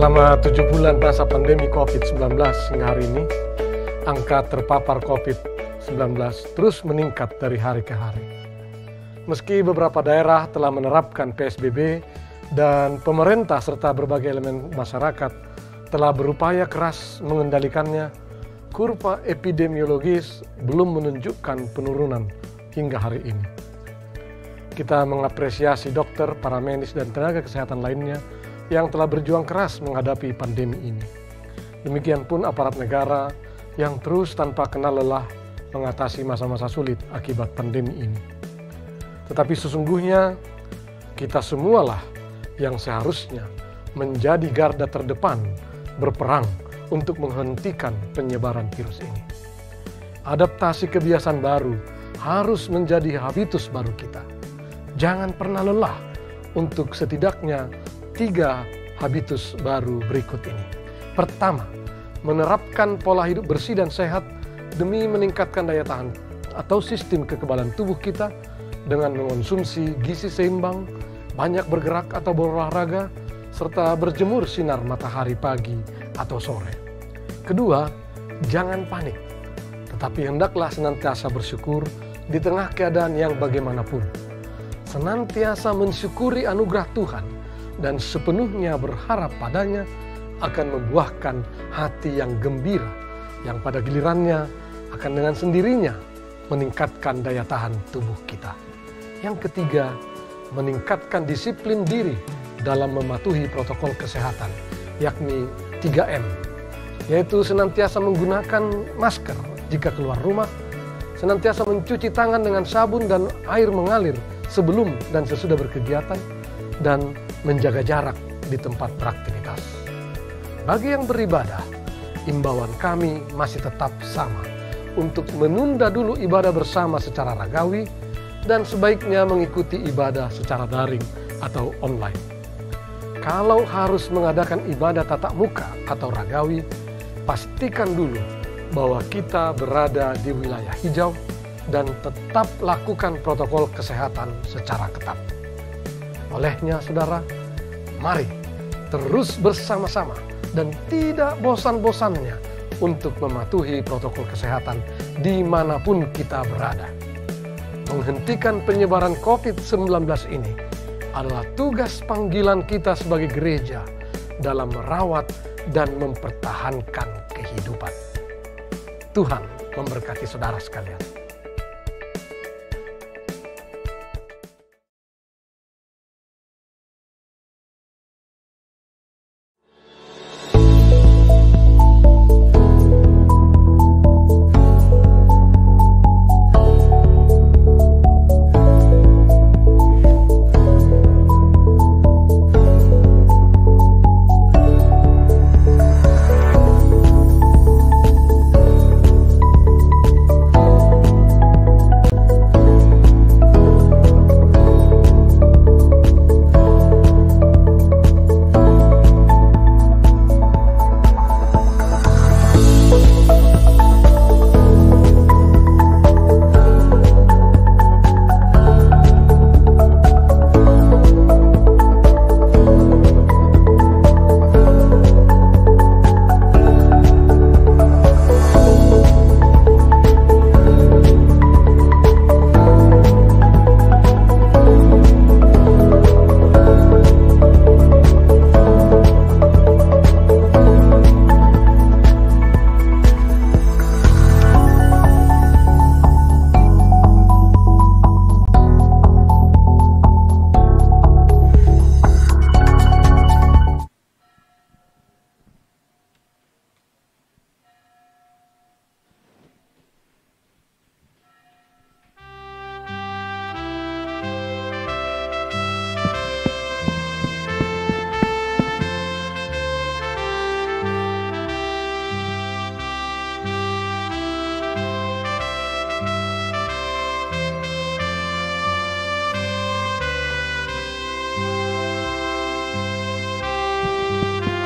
Selama 7 bulan masa pandemi COVID-19 hingga hari ini, angka terpapar COVID-19 terus meningkat dari hari ke hari. Meski beberapa daerah telah menerapkan PSBB dan pemerintah serta berbagai elemen masyarakat telah berupaya keras mengendalikannya, kurva epidemiologis belum menunjukkan penurunan hingga hari ini. Kita mengapresiasi dokter, para medis, dan tenaga kesehatan lainnya yang telah berjuang keras menghadapi pandemi ini. Demikian pun aparat negara yang terus tanpa kenal lelah mengatasi masa-masa sulit akibat pandemi ini. Tetapi sesungguhnya kita semualah yang seharusnya menjadi garda terdepan berperang untuk menghentikan penyebaran virus ini. Adaptasi kebiasaan baru harus menjadi habitus baru kita. Jangan pernah lelah untuk setidaknya 3 habitus baru berikut ini. Pertama, menerapkan pola hidup bersih dan sehat demi meningkatkan daya tahan atau sistem kekebalan tubuh kita dengan mengonsumsi gizi seimbang, banyak bergerak atau berolahraga, serta berjemur sinar matahari pagi atau sore. Kedua, jangan panik, tetapi hendaklah senantiasa bersyukur di tengah keadaan yang bagaimanapun. Senantiasa mensyukuri anugerah Tuhan dan sepenuhnya berharap padanya akan membuahkan hati yang gembira, yang pada gilirannya akan dengan sendirinya meningkatkan daya tahan tubuh kita. Yang ketiga, meningkatkan disiplin diri dalam mematuhi protokol kesehatan, yakni 3M, yaitu senantiasa menggunakan masker jika keluar rumah, senantiasa mencuci tangan dengan sabun dan air mengalir sebelum dan sesudah berkegiatan, dan menjaga jarak di tempat beraktivitas. Bagi yang beribadah, imbauan kami masih tetap sama untuk menunda dulu ibadah bersama secara ragawi dan sebaiknya mengikuti ibadah secara daring atau online. Kalau harus mengadakan ibadah tatap muka atau ragawi, pastikan dulu bahwa kita berada di wilayah hijau dan tetap lakukan protokol kesehatan secara ketat. Olehnya, saudara, mari terus bersama-sama dan tidak bosan-bosannya untuk mematuhi protokol kesehatan dimanapun kita berada. Menghentikan penyebaran COVID-19 ini adalah tugas panggilan kita sebagai gereja dalam merawat dan mempertahankan kehidupan. Tuhan memberkati saudara sekalian.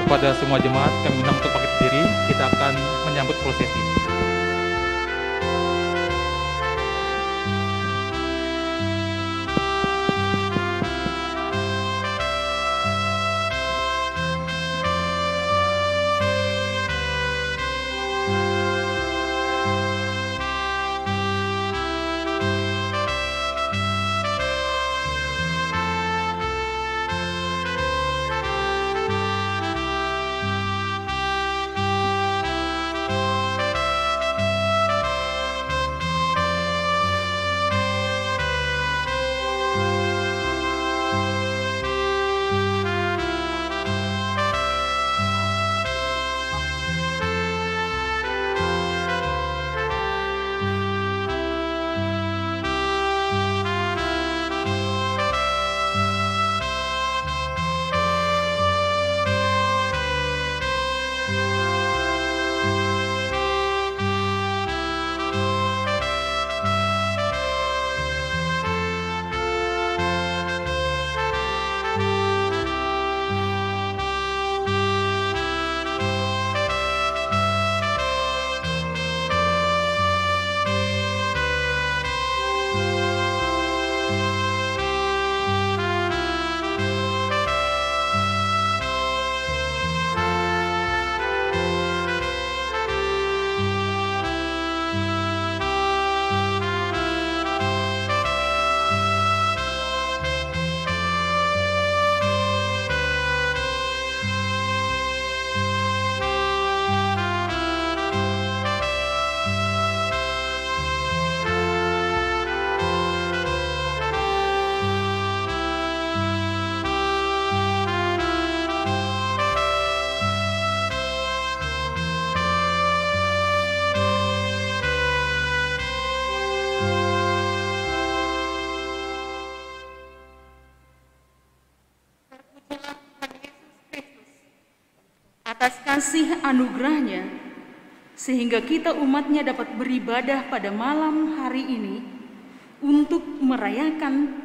Kepada semua jemaat, kami undang untuk bangkit berdiri. Kita akan menyambut prosesi. atas kasih anugerahnya, sehingga kita umatnya dapat beribadah pada malam hari ini untuk merayakan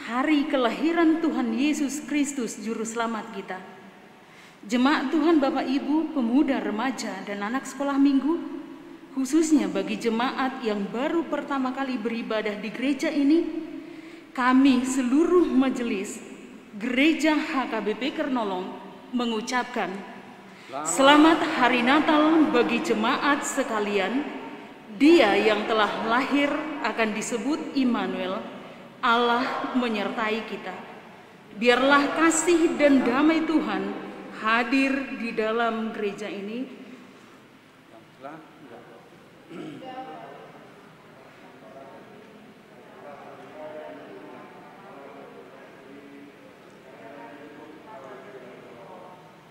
hari kelahiran Tuhan Yesus Kristus Juru Selamat kita. Jemaat Tuhan, Bapak Ibu, pemuda, remaja, dan anak sekolah minggu, khususnya bagi jemaat yang baru pertama kali beribadah di gereja ini, kami seluruh majelis Gereja HKBP Kernolong mengucapkan Selamat Hari Natal bagi jemaat sekalian. Dia yang telah lahir akan disebut Immanuel, Allah menyertai kita. Biarlah kasih dan damai Tuhan hadir di dalam gereja ini.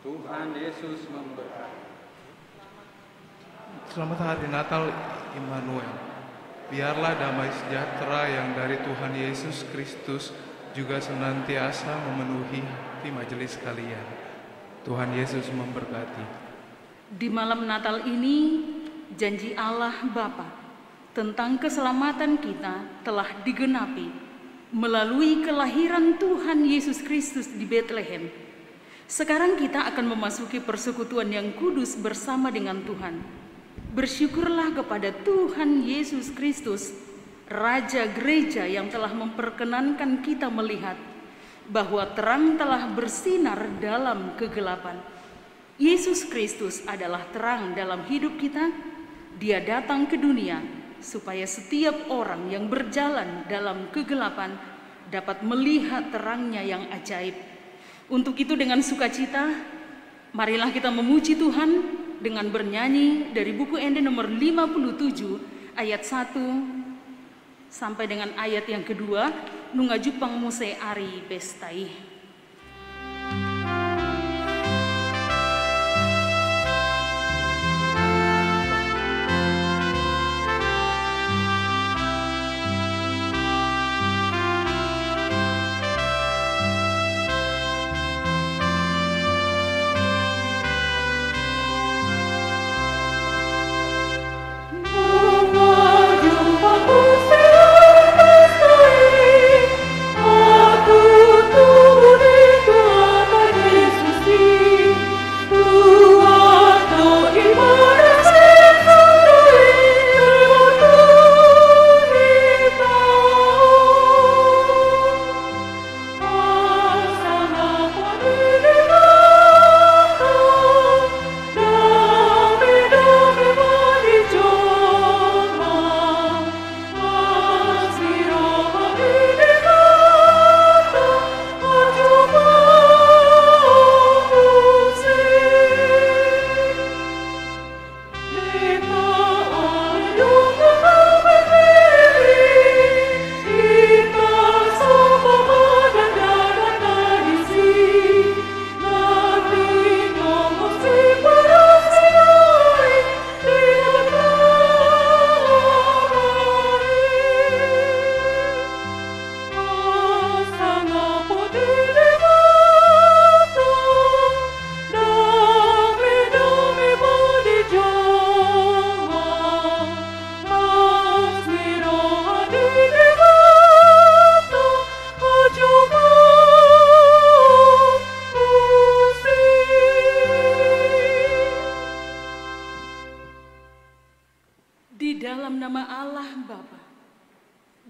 Tuhan Yesus memberkati. Selamat Hari Natal Immanuel. Biarlah damai sejahtera yang dari Tuhan Yesus Kristus juga senantiasa memenuhi hati majelis kalian. Tuhan Yesus memberkati. Di malam Natal ini, janji Allah Bapa tentang keselamatan kita telah digenapi melalui kelahiran Tuhan Yesus Kristus di Bethlehem. Sekarang kita akan memasuki persekutuan yang kudus bersama dengan Tuhan. Bersyukurlah kepada Tuhan Yesus Kristus, Raja Gereja yang telah memperkenankan kita melihat bahwa terang telah bersinar dalam kegelapan. Yesus Kristus adalah terang dalam hidup kita. Dia datang ke dunia supaya setiap orang yang berjalan dalam kegelapan dapat melihat terangnya yang ajaib. Untuk itu dengan sukacita, marilah kita memuji Tuhan dengan bernyanyi dari buku Ende nomor 57 ayat 1 sampai dengan ayat yang kedua, Nungajupang Muse Ari Bestai.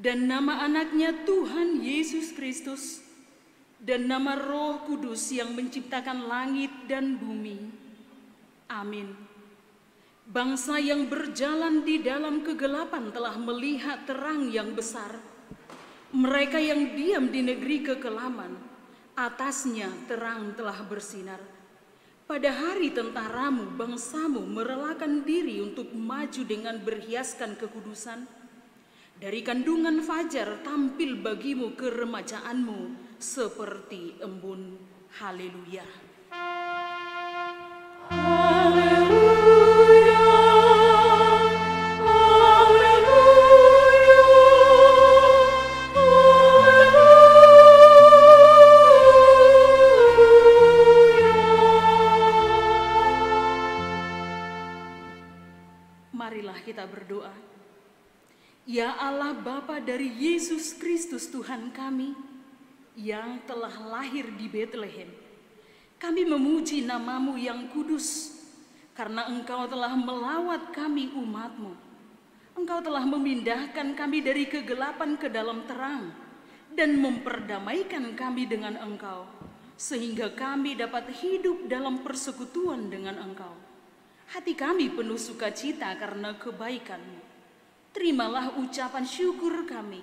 Dan nama anaknya Tuhan Yesus Kristus, dan nama Roh Kudus yang menciptakan langit dan bumi. Amin. Bangsa yang berjalan di dalam kegelapan telah melihat terang yang besar. Mereka yang diam di negeri kekelaman, atasnya terang telah bersinar. Pada hari tentaramu, bangsamu merelakan diri untuk maju dengan berhiaskan kekudusan. Dari kandungan fajar tampil bagimu keremajaanmu seperti embun. Haleluya. Haleluya. Haleluya. Marilah kita berdoa. Ya Allah Bapa dari Yesus Kristus Tuhan kami, yang telah lahir di Betlehem, kami memuji nama-Mu yang kudus, karena Engkau telah melawat kami umat-Mu. Engkau telah memindahkan kami dari kegelapan ke dalam terang, dan memperdamaikan kami dengan Engkau, sehingga kami dapat hidup dalam persekutuan dengan Engkau. Hati kami penuh sukacita karena kebaikan-Mu. Terimalah ucapan syukur kami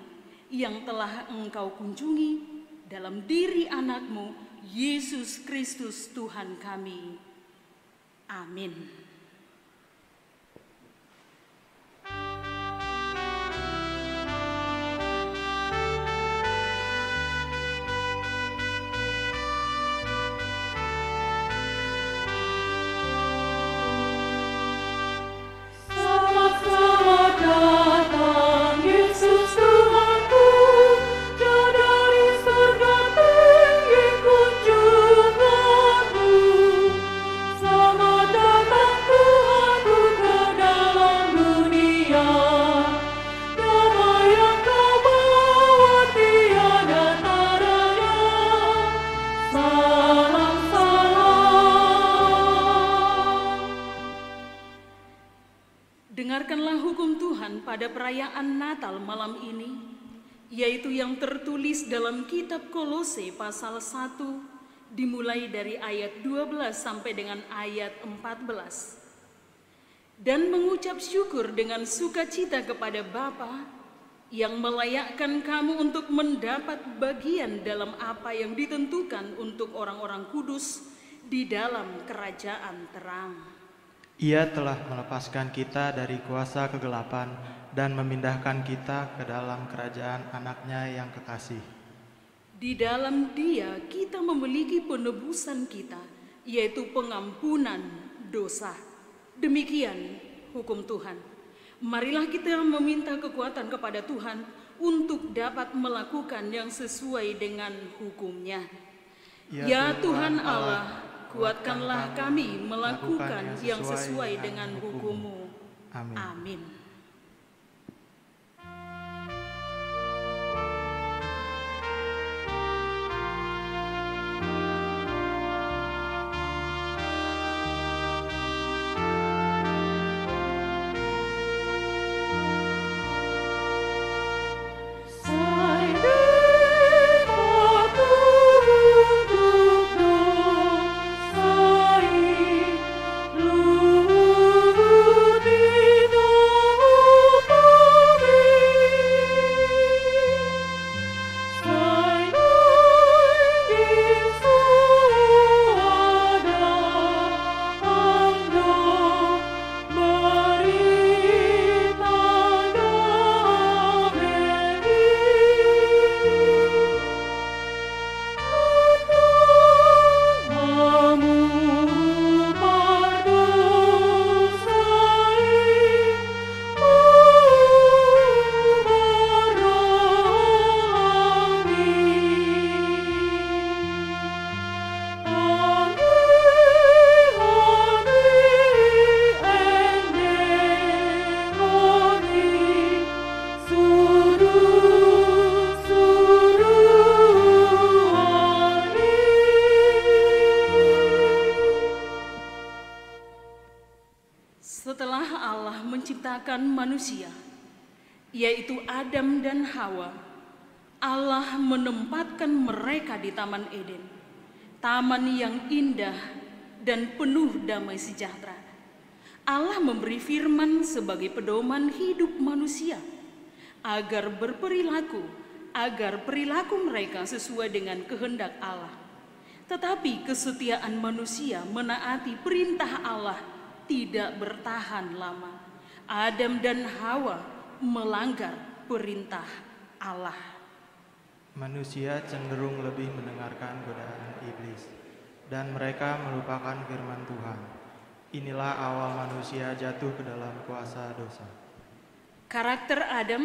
yang telah Engkau kunjungi dalam diri anak-Mu, Yesus Kristus Tuhan kami. Amin. Dengarkanlah hukum Tuhan pada perayaan Natal malam ini, yaitu yang tertulis dalam kitab Kolose pasal 1, dimulai dari ayat 12 sampai dengan ayat 14. Dan mengucap syukur dengan sukacita kepada Bapa yang melayakkan kamu untuk mendapat bagian dalam apa yang ditentukan untuk orang-orang kudus di dalam kerajaan terang. Ia telah melepaskan kita dari kuasa kegelapan dan memindahkan kita ke dalam kerajaan anaknya yang kekasih. Di dalam Dia kita memiliki penebusan kita, yaitu pengampunan dosa. Demikian hukum Tuhan. Marilah kita meminta kekuatan kepada Tuhan untuk dapat melakukan yang sesuai dengan hukum-Nya. Ya Tuhan Allah, kuatkanlah kami melakukan yang sesuai dengan hukum-Mu. Amin. Amin. Setelah Allah menciptakan manusia, yaitu Adam dan Hawa, Allah menempatkan mereka di Taman Eden, taman yang indah dan penuh damai sejahtera. Allah memberi firman sebagai pedoman hidup manusia, agar perilaku mereka sesuai dengan kehendak Allah. Tetapi kesetiaan manusia menaati perintah Allah tidak bertahan lama. Adam dan Hawa melanggar perintah Allah. Manusia cenderung lebih mendengarkan godaan iblis, dan mereka melupakan firman Tuhan. Inilah awal manusia jatuh ke dalam kuasa dosa. Karakter Adam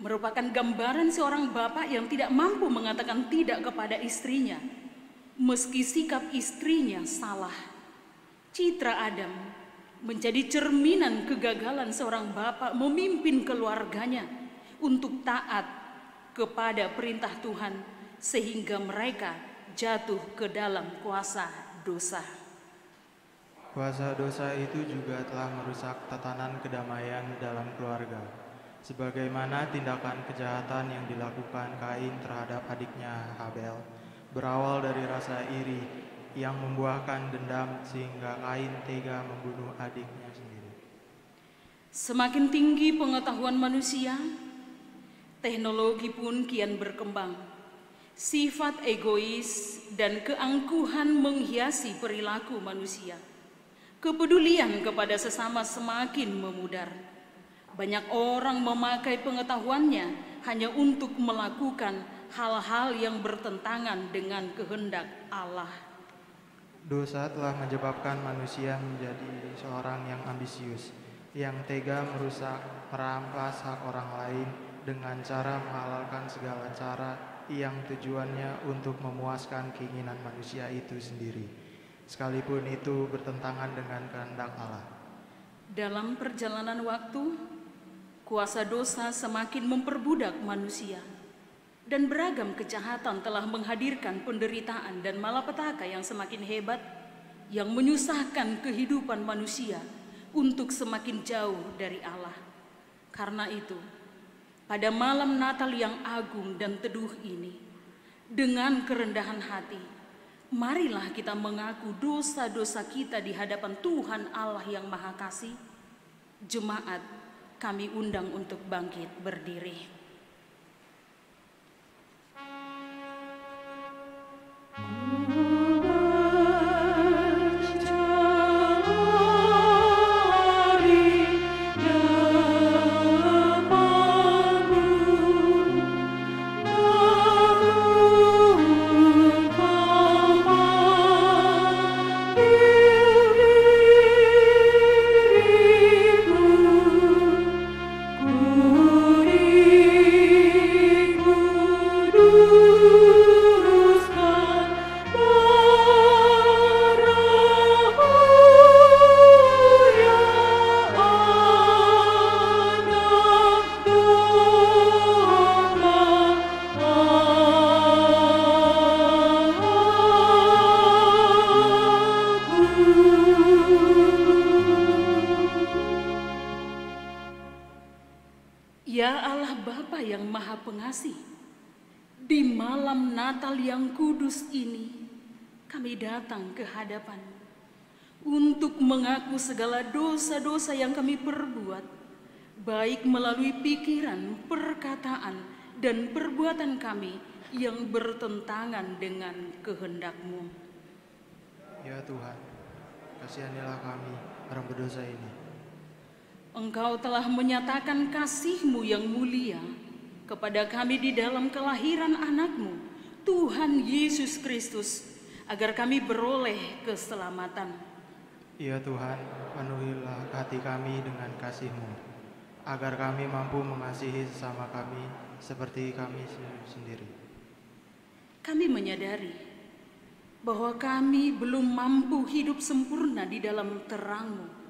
merupakan gambaran seorang bapak yang tidak mampu mengatakan tidak kepada istrinya, meski sikap istrinya salah. Citra Adam menjadi cerminan kegagalan seorang bapak memimpin keluarganya untuk taat kepada perintah Tuhan sehingga mereka jatuh ke dalam kuasa dosa. Kuasa dosa itu juga telah merusak tatanan kedamaian dalam keluarga, sebagaimana tindakan kejahatan yang dilakukan Kain terhadap adiknya Habel, berawal dari rasa iri yang membuahkan dendam sehingga Kain tega membunuh adiknya sendiri. Semakin tinggi pengetahuan manusia, teknologi pun kian berkembang. Sifat egois dan keangkuhan menghiasi perilaku manusia. Kepedulian kepada sesama semakin memudar. Banyak orang memakai pengetahuannya hanya untuk melakukan hal-hal yang bertentangan dengan kehendak Allah. Dosa telah menyebabkan manusia menjadi seorang yang ambisius, yang tega merusak, merampas hak orang lain dengan cara menghalalkan segala cara yang tujuannya untuk memuaskan keinginan manusia itu sendiri, sekalipun itu bertentangan dengan kehendak Allah. Dalam perjalanan waktu, kuasa dosa semakin memperbudak manusia, dan beragam kejahatan telah menghadirkan penderitaan dan malapetaka yang semakin hebat, yang menyusahkan kehidupan manusia untuk semakin jauh dari Allah. Karena itu, pada malam Natal yang agung dan teduh ini, dengan kerendahan hati, marilah kita mengaku dosa-dosa kita di hadapan Tuhan Allah yang Maha Kasih. Jemaat, kami undang untuk bangkit berdiri. Ya Allah Bapa yang Maha Pengasih, di malam Natal yang kudus ini, kami datang ke hadapan untuk mengaku segala dosa-dosa yang kami perbuat, baik melalui pikiran, perkataan, dan perbuatan kami yang bertentangan dengan kehendak-Mu. Ya Tuhan, kasihanilah kami, orang berdosa ini. Engkau telah menyatakan kasih-Mu yang mulia kepada kami di dalam kelahiran anak-Mu, Tuhan Yesus Kristus, agar kami beroleh keselamatan. Ya Tuhan, penuhilah hati kami dengan kasih-Mu, agar kami mampu mengasihi sesama kami seperti kami sendiri. Kami menyadari bahwa kami belum mampu hidup sempurna di dalam terang-Mu,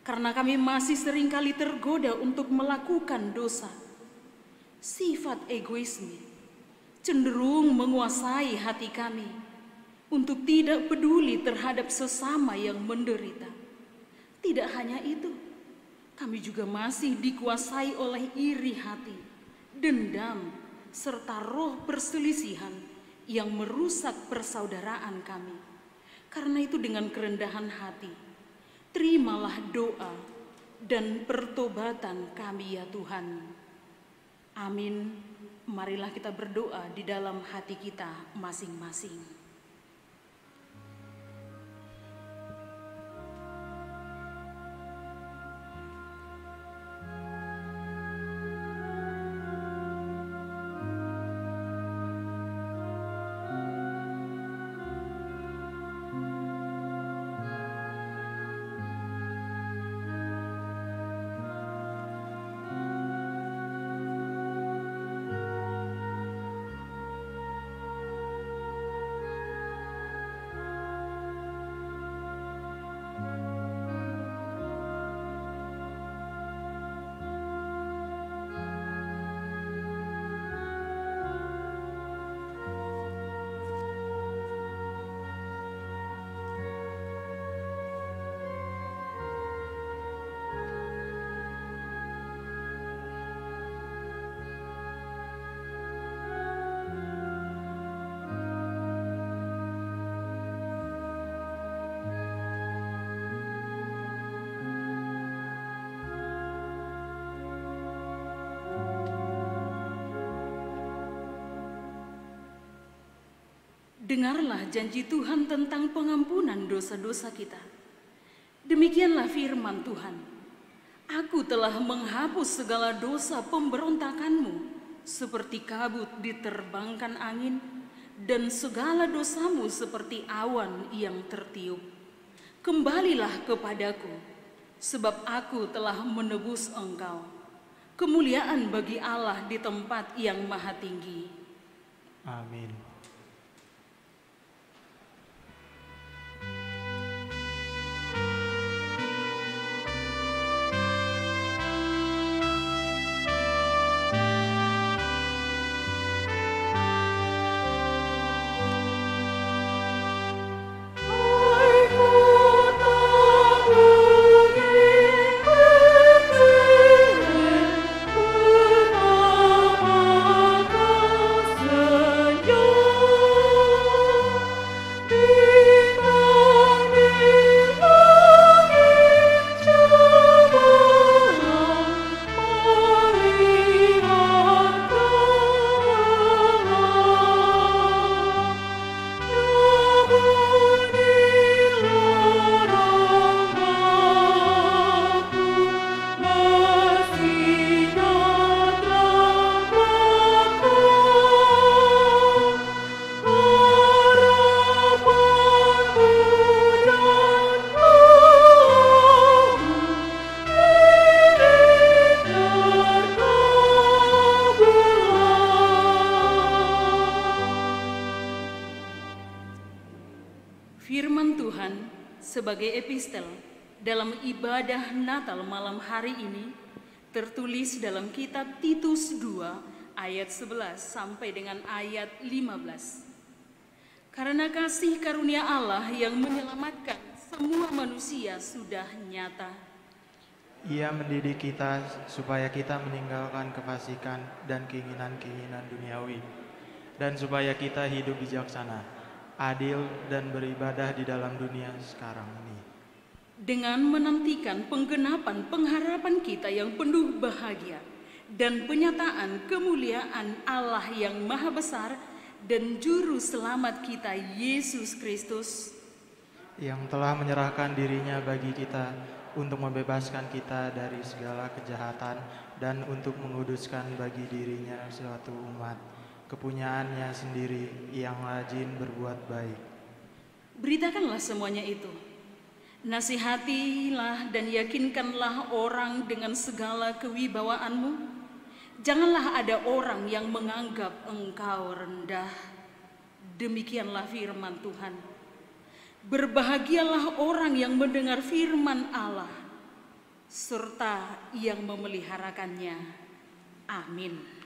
karena kami masih seringkali tergoda untuk melakukan dosa. Sifat egoisme cenderung menguasai hati kami untuk tidak peduli terhadap sesama yang menderita. Tidak hanya itu, kami juga masih dikuasai oleh iri hati, dendam, serta roh perselisihan yang merusak persaudaraan kami. Karena itu dengan kerendahan hati, terimalah doa dan pertobatan kami ya Tuhan. Amin. Marilah kita berdoa di dalam hati kita masing-masing. dengarlah janji Tuhan tentang pengampunan dosa-dosa kita. Demikianlah firman Tuhan. Aku telah menghapus segala dosa pemberontakanmu, seperti kabut diterbangkan angin, dan segala dosamu seperti awan yang tertiup. Kembalilah kepadaku, sebab aku telah menebus engkau. Kemuliaan bagi Allah di tempat yang maha tinggi. Amin. Firman Tuhan sebagai epistel dalam ibadah Natal malam hari ini tertulis dalam kitab Titus 2 ayat 11 sampai dengan ayat 15. Karena kasih karunia Allah yang menyelamatkan semua manusia sudah nyata. Ia mendidik kita supaya kita meninggalkan kefasikan dan keinginan-keinginan duniawi, dan supaya kita hidup bijaksana, adil, dan beribadah di dalam dunia sekarang ini. Dengan menantikan penggenapan pengharapan kita yang penuh bahagia dan penyataan kemuliaan Allah yang maha besar dan juru selamat kita Yesus Kristus, yang telah menyerahkan dirinya bagi kita untuk membebaskan kita dari segala kejahatan dan untuk menguduskan bagi dirinya suatu umat kepunyaannya sendiri yang rajin berbuat baik. Beritakanlah semuanya itu. Nasihatilah dan yakinkanlah orang dengan segala kewibawaanmu. Janganlah ada orang yang menganggap engkau rendah. Demikianlah firman Tuhan. Berbahagialah orang yang mendengar firman Allah, serta yang memeliharakannya. Amin.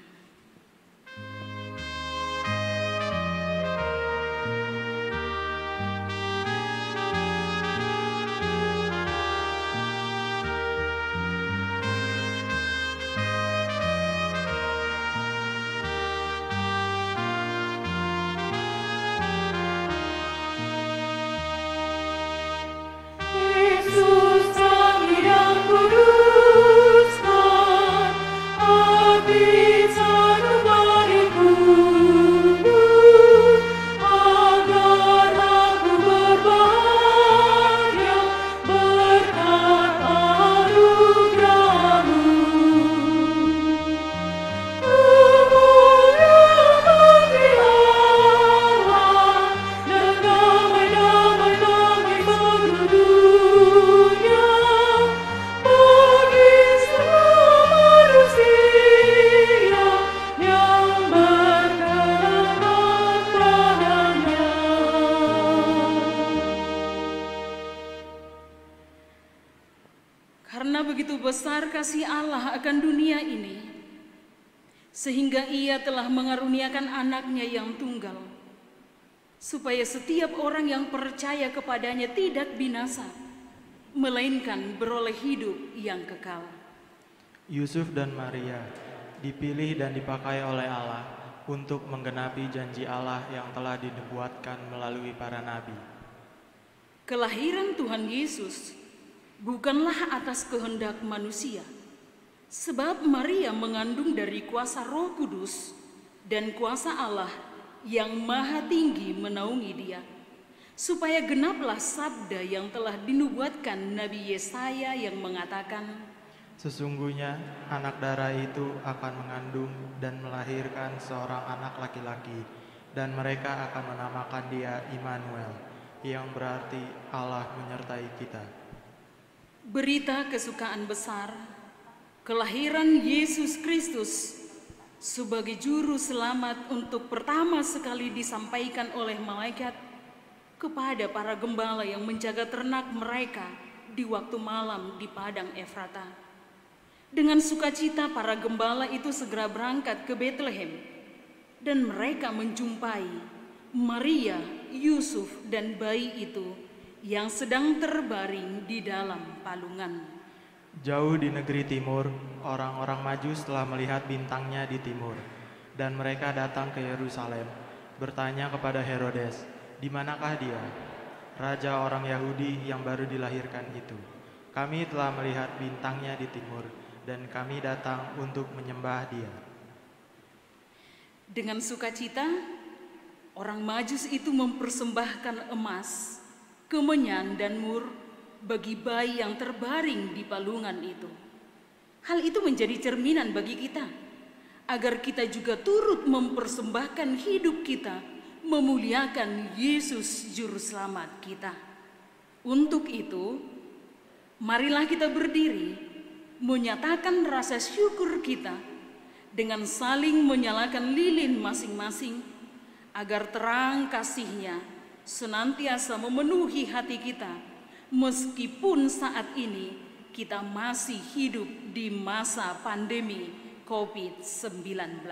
Karena begitu besar kasih Allah akan dunia ini, sehingga Ia telah mengaruniakan anaknya yang tunggal, supaya setiap orang yang percaya kepadanya tidak binasa, melainkan beroleh hidup yang kekal. Yusuf dan Maria dipilih dan dipakai oleh Allah untuk menggenapi janji Allah yang telah dinubuatkan melalui para nabi. Kelahiran Tuhan Yesus bukanlah atas kehendak manusia, sebab Maria mengandung dari kuasa Roh Kudus dan kuasa Allah yang maha tinggi menaungi dia, supaya genaplah sabda yang telah dinubuatkan Nabi Yesaya yang mengatakan, sesungguhnya anak darah itu akan mengandung dan melahirkan seorang anak laki-laki, dan mereka akan menamakan dia Immanuel, yang berarti Allah menyertai kita. Berita kesukaan besar, kelahiran Yesus Kristus sebagai juru selamat untuk pertama sekali disampaikan oleh malaikat kepada para gembala yang menjaga ternak mereka di waktu malam di padang Efrata. Dengan sukacita para gembala itu segera berangkat ke Betlehem, dan mereka menjumpai Maria, Yusuf, dan bayi itu yang sedang terbaring di dalam palungan. Jauh di negeri timur, orang-orang Majus telah melihat bintangnya di timur, dan mereka datang ke Yerusalem, bertanya kepada Herodes, "Di manakah dia, raja orang Yahudi yang baru dilahirkan itu? Kami telah melihat bintangnya di timur, dan kami datang untuk menyembah dia." Dengan sukacita, orang Majus itu mempersembahkan emas, kemenyan, dan mur bagi bayi yang terbaring di palungan itu. Hal itu menjadi cerminan bagi kita, agar kita juga turut mempersembahkan hidup kita, memuliakan Yesus Juru Selamat kita. Untuk itu, marilah kita berdiri, menyatakan rasa syukur kita, dengan saling menyalakan lilin masing-masing, agar terang kasih-Nya senantiasa memenuhi hati kita, meskipun saat ini kita masih hidup di masa pandemi COVID-19.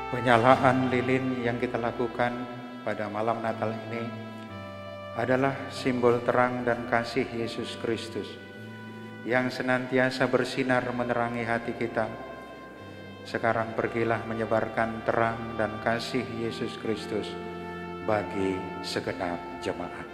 Penyalaan lilin yang kita lakukan pada malam Natal ini adalah simbol terang dan kasih Yesus Kristus yang senantiasa bersinar menerangi hati kita. Sekarang pergilah menyebarkan terang dan kasih Yesus Kristus bagi segenap jemaat.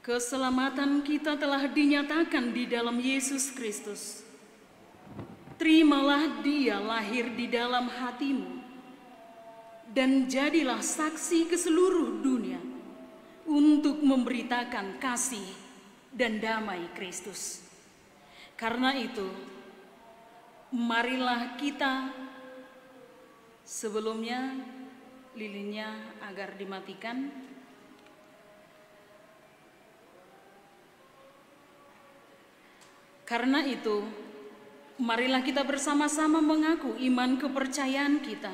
Keselamatan kita telah dinyatakan di dalam Yesus Kristus. Terimalah Dia lahir di dalam hatimu, dan jadilah saksi ke seluruh dunia untuk memberitakan kasih dan damai Kristus. Karena itu, marilah kita, sebelumnya lilinnya agar dimatikan. Karena itu, marilah kita bersama-sama mengaku iman kepercayaan kita.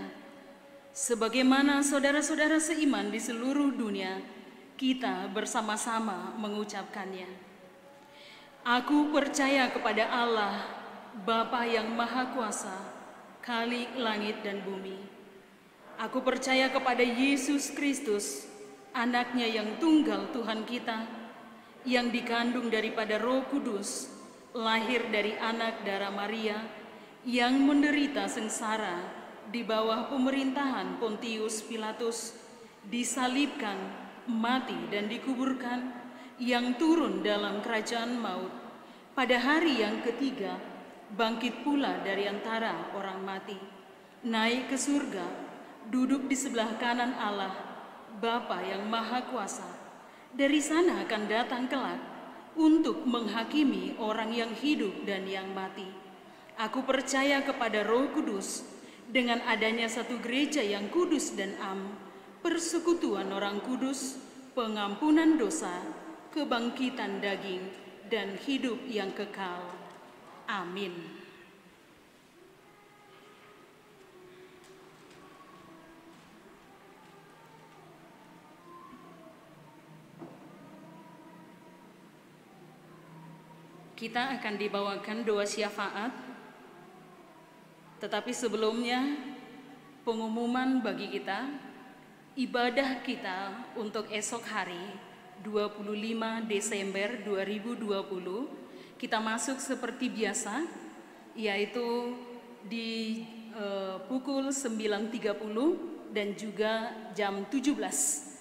Sebagaimana saudara-saudara seiman di seluruh dunia, kita bersama-sama mengucapkannya. Aku percaya kepada Allah, Bapa yang Maha Kuasa, Khalik langit dan bumi. Aku percaya kepada Yesus Kristus, Anaknya yang tunggal Tuhan kita, yang dikandung daripada Roh Kudus, lahir dari anak darah Maria, yang menderita sengsara di bawah pemerintahan Pontius Pilatus, disalibkan, mati dan dikuburkan, yang turun dalam kerajaan maut, pada hari yang ketiga bangkit pula dari antara orang mati, naik ke surga, duduk di sebelah kanan Allah, Bapa yang Maha Kuasa. Dari sana akan datang kelak untuk menghakimi orang yang hidup dan yang mati. Aku percaya kepada Roh Kudus, dengan adanya satu gereja yang kudus dan am, persekutuan orang kudus, pengampunan dosa, kebangkitan daging, dan hidup yang kekal. Amin. Kita akan dibawakan doa syafaat, tetapi sebelumnya pengumuman bagi kita, ibadah kita untuk esok hari 25 Desember 2020, kita masuk seperti biasa, yaitu di pukul 9.30 dan juga jam 17.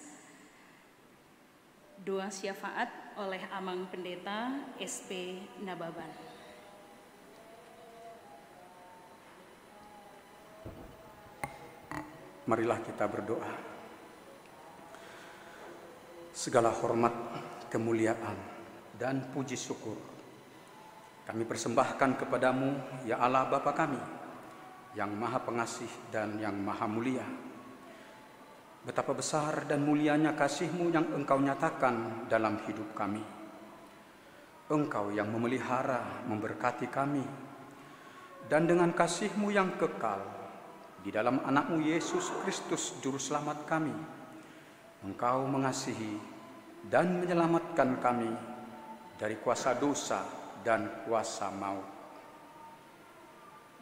Doa syafaat oleh Amang Pendeta SP Nababan. Marilah kita berdoa. Segala hormat, kemuliaan, dan puji syukur kami persembahkan kepadamu, ya Allah Bapa kami, yang Maha Pengasih dan yang Maha Mulia. Betapa besar dan mulianya kasih-Mu yang Engkau nyatakan dalam hidup kami. Engkau yang memelihara, memberkati kami, dan dengan kasih-Mu yang kekal, di dalam anak-Mu Yesus Kristus Juru Selamat kami, Engkau mengasihi dan menyelamatkan kami dari kuasa dosa dan kuasa maut.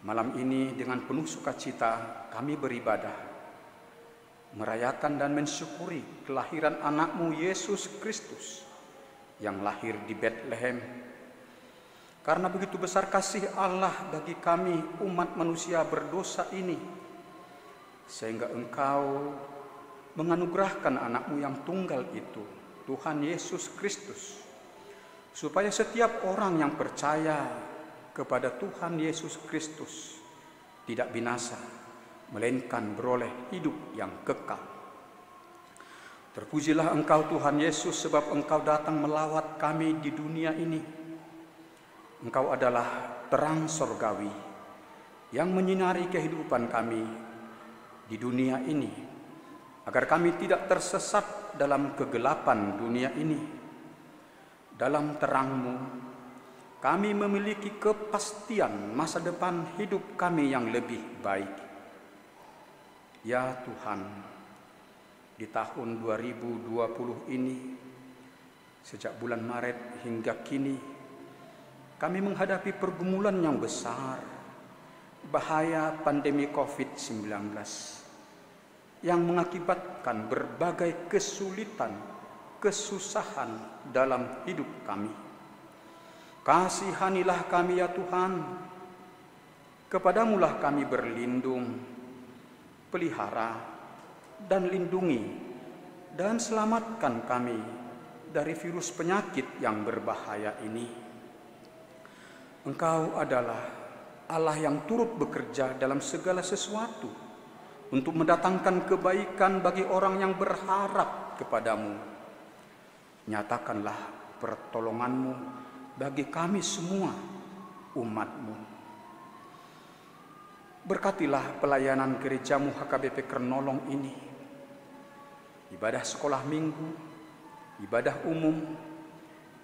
Malam ini dengan penuh sukacita kami beribadah, merayakan dan mensyukuri kelahiran anak-Mu Yesus Kristus yang lahir di Bethlehem. Karena begitu besar kasih Allah bagi kami umat manusia berdosa ini, sehingga Engkau menganugerahkan anak-Mu yang tunggal itu, Tuhan Yesus Kristus, supaya setiap orang yang percaya kepada Tuhan Yesus Kristus tidak binasa, melainkan beroleh hidup yang kekal. Terpujilah Engkau Tuhan Yesus, sebab Engkau datang melawat kami di dunia ini. Engkau adalah terang sorgawi yang menyinari kehidupan kami di dunia ini, agar kami tidak tersesat dalam kegelapan dunia ini. Dalam terang-Mu kami memiliki kepastian masa depan hidup kami yang lebih baik. Ya Tuhan, di tahun 2020 ini, sejak bulan Maret hingga kini, kami menghadapi pergumulan yang besar, bahaya pandemi COVID-19, yang mengakibatkan berbagai kesulitan, kesusahan dalam hidup kami. Kasihanilah kami ya Tuhan, kepadamu-lah kami berlindung, pelihara dan lindungi dan selamatkan kami dari virus penyakit yang berbahaya ini. Engkau adalah Allah yang turut bekerja dalam segala sesuatu untuk mendatangkan kebaikan bagi orang yang berharap kepadamu. Nyatakanlah pertolonganmu bagi kami semua, umat-Mu. Berkatilah pelayanan gerejamu HKBP Kernolong ini. Ibadah sekolah minggu, ibadah umum,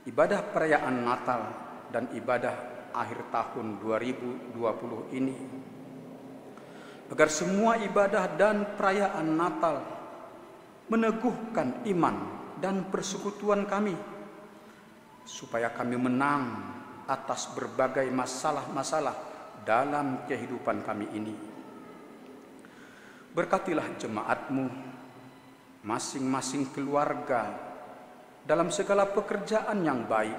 ibadah perayaan Natal, dan ibadah akhir tahun 2020 ini. Agar semua ibadah dan perayaan Natal meneguhkan iman dan persekutuan kami, supaya kami menang atas berbagai masalah-masalah dalam kehidupan kami ini. Berkatilah jemaat-Mu, masing-masing keluarga, dalam segala pekerjaan yang baik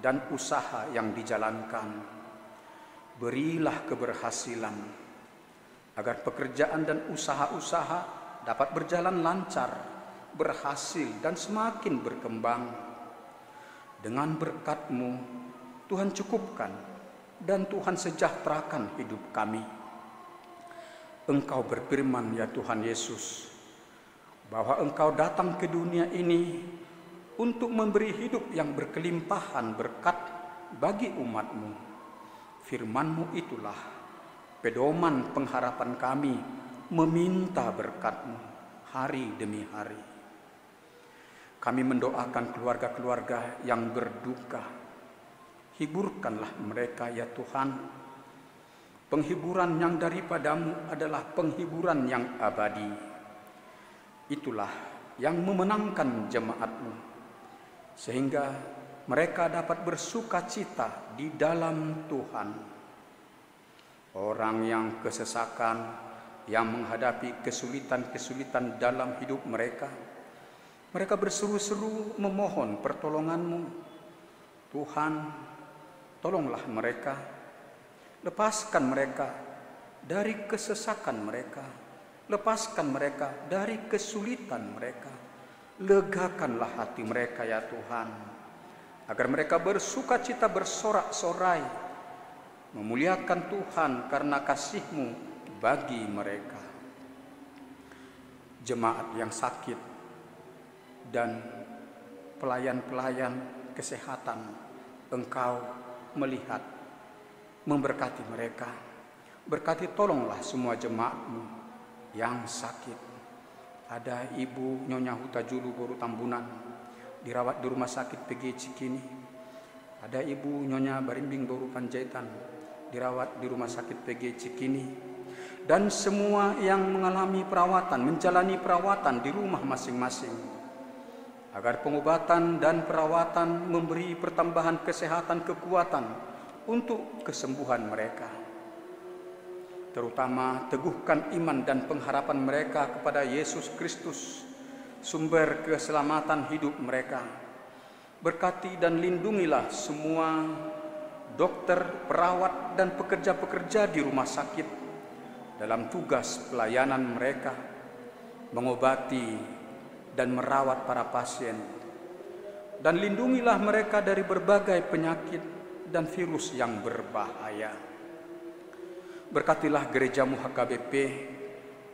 dan usaha yang dijalankan. Berilah keberhasilan, agar pekerjaan dan usaha-usaha dapat berjalan lancar, berhasil, dan semakin berkembang. Dengan berkat-Mu, Tuhan cukupkan dan Tuhan sejahterakan hidup kami. Engkau berfirman, ya Tuhan Yesus, bahwa Engkau datang ke dunia ini untuk memberi hidup yang berkelimpahan berkat bagi umat-Mu. Firman-Mu itulah pedoman pengharapan kami meminta berkat-Mu hari demi hari. Kami mendoakan keluarga-keluarga yang berduka. Hiburkanlah mereka, ya Tuhan. Penghiburan yang daripada-Mu adalah penghiburan yang abadi. Itulah yang memenangkan jemaat-Mu, sehingga mereka dapat bersuka cita di dalam Tuhan. Orang yang kesesakan, yang menghadapi kesulitan-kesulitan dalam hidup mereka, mereka berseru-seru memohon pertolongan-Mu. Tuhan, tolonglah mereka, lepaskan mereka dari kesesakan mereka, lepaskan mereka dari kesulitan mereka, legakanlah hati mereka, ya Tuhan, agar mereka bersuka cita bersorak-sorai, memuliakan Tuhan karena kasih-Mu bagi mereka. Jemaat yang sakit dan pelayan-pelayan kesehatan, Engkau melihat, memberkati mereka. Berkati, tolonglah semua jemaat-Mu yang sakit. Ada Ibu Nyonya Huta Julu Boru Tambunan, dirawat di Rumah Sakit PG Cikini. Ada Ibu Nyonya Barimbing Boru Panjaitan, dirawat di Rumah Sakit PG Cikini. Dan semua yang mengalami perawatan, menjalani perawatan di rumah masing-masing, agar pengobatan dan perawatan memberi pertambahan kesehatan, kekuatan untuk kesembuhan mereka. Terutama teguhkan iman dan pengharapan mereka kepada Yesus Kristus, sumber keselamatan hidup mereka. Berkati dan lindungilah semua dokter, perawat, dan pekerja-pekerja di rumah sakit dalam tugas pelayanan mereka, mengobati dan merawat para pasien. Dan lindungilah mereka dari berbagai penyakit dan virus yang berbahaya. Berkatilah gerejamu HKBP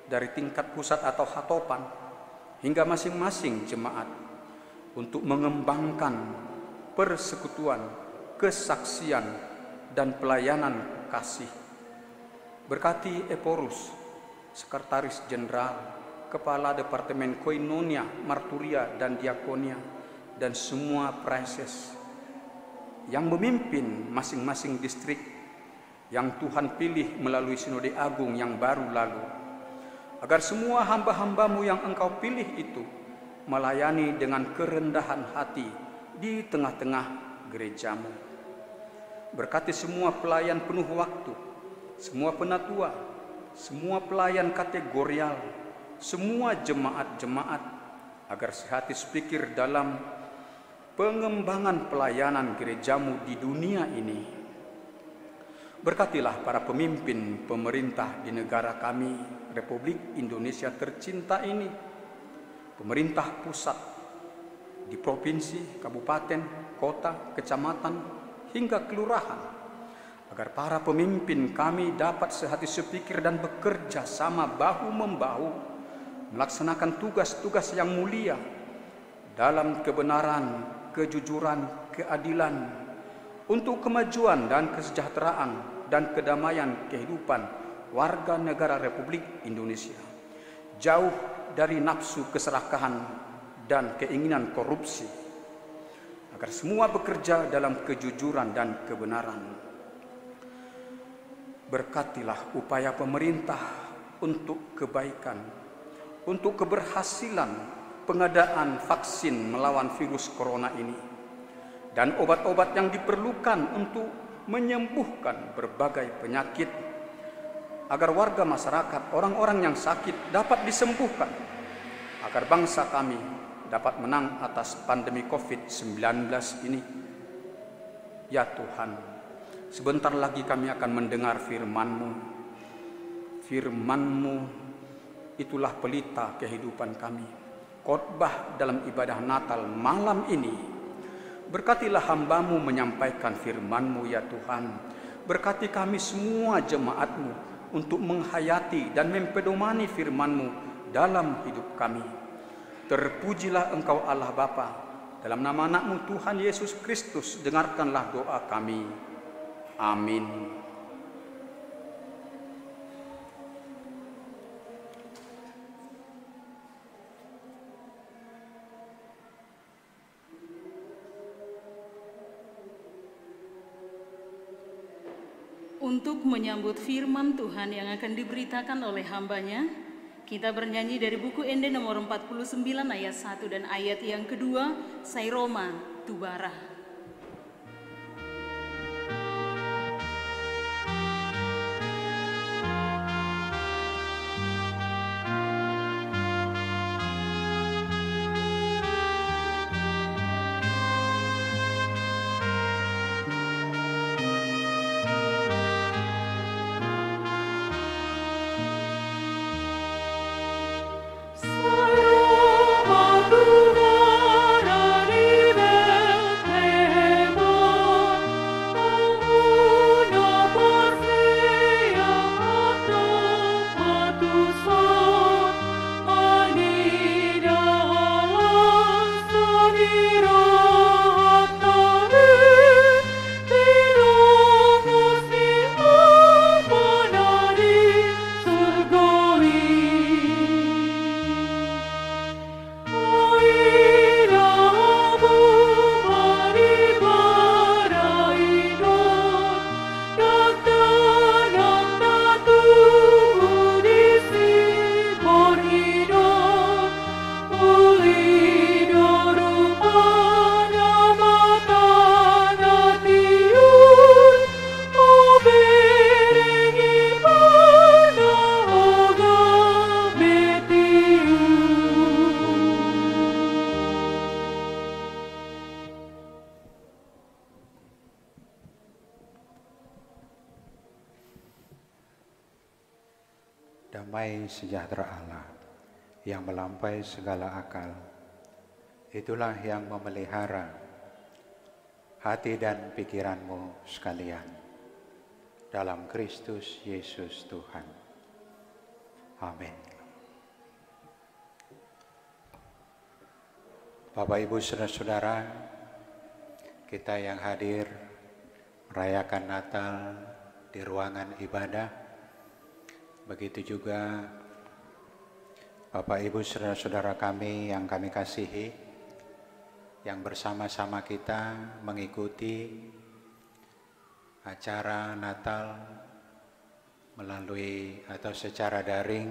dari tingkat pusat atau hatopan hingga masing-masing jemaat untuk mengembangkan persekutuan, kesaksian, dan pelayanan kasih. Berkati Eporus, Sekretaris Jenderal, Kepala Departemen Koinonia, Marturia, dan Diakonia, dan semua praeses yang memimpin masing-masing distrik yang Tuhan pilih melalui Sinode Agung yang baru lalu, agar semua hamba-hamba-Mu yang Engkau pilih itu melayani dengan kerendahan hati di tengah-tengah gerejamu. Berkati semua pelayan penuh waktu, semua penatua, semua pelayan kategorial, semua jemaat-jemaat, agar sehati sepikir dalam pengembangan pelayanan gerejamu di dunia ini. Berkatilah para pemimpin pemerintah di negara kami, Republik Indonesia tercinta ini, pemerintah pusat, di provinsi, kabupaten, kota, kecamatan, hingga kelurahan, agar para pemimpin kami dapat sehati sepikir dan bekerja sama bahu-membahu melaksanakan tugas-tugas yang mulia dalam kebenaran, kejujuran, keadilan, untuk kemajuan dan kesejahteraan dan kedamaian kehidupan warga negara Republik Indonesia, jauh dari nafsu keserakahan dan keinginan korupsi, agar semua bekerja dalam kejujuran dan kebenaran. Berkatilah upaya pemerintah untuk kebaikan, untuk keberhasilan pengadaan vaksin melawan virus corona ini, dan obat-obat yang diperlukan untuk menyembuhkan berbagai penyakit, agar warga masyarakat, orang-orang yang sakit dapat disembuhkan, agar bangsa kami dapat menang atas pandemi COVID-19 ini. Ya Tuhan, sebentar lagi kami akan mendengar firman-Mu. Firman-Mu itulah pelita kehidupan kami. Khotbah dalam ibadah Natal malam ini, berkatilah hamba-Mu menyampaikan firman-Mu ya Tuhan. Berkati kami semua jemaat-Mu untuk menghayati dan mempedomani firman-Mu dalam hidup kami. Terpujilah Engkau Allah Bapa, dalam nama anak-Mu Tuhan Yesus Kristus, dengarkanlah doa kami. Amin. Untuk menyambut firman Tuhan yang akan diberitakan oleh hambanya, kita bernyanyi dari buku Ende nomor 49 ayat 1 dan ayat yang kedua, Sairoma Tubara. Damai sejahtera Allah yang melampaui segala akal, itulah yang memelihara hati dan pikiranmu sekalian dalam Kristus Yesus Tuhan. Amin. Bapak, Ibu, saudara-saudara, kita yang hadir merayakan Natal di ruangan ibadah, begitu juga Bapak, Ibu, saudara-saudara kami yang kami kasihi, yang bersama-sama kita mengikuti acara Natal melalui atau secara daring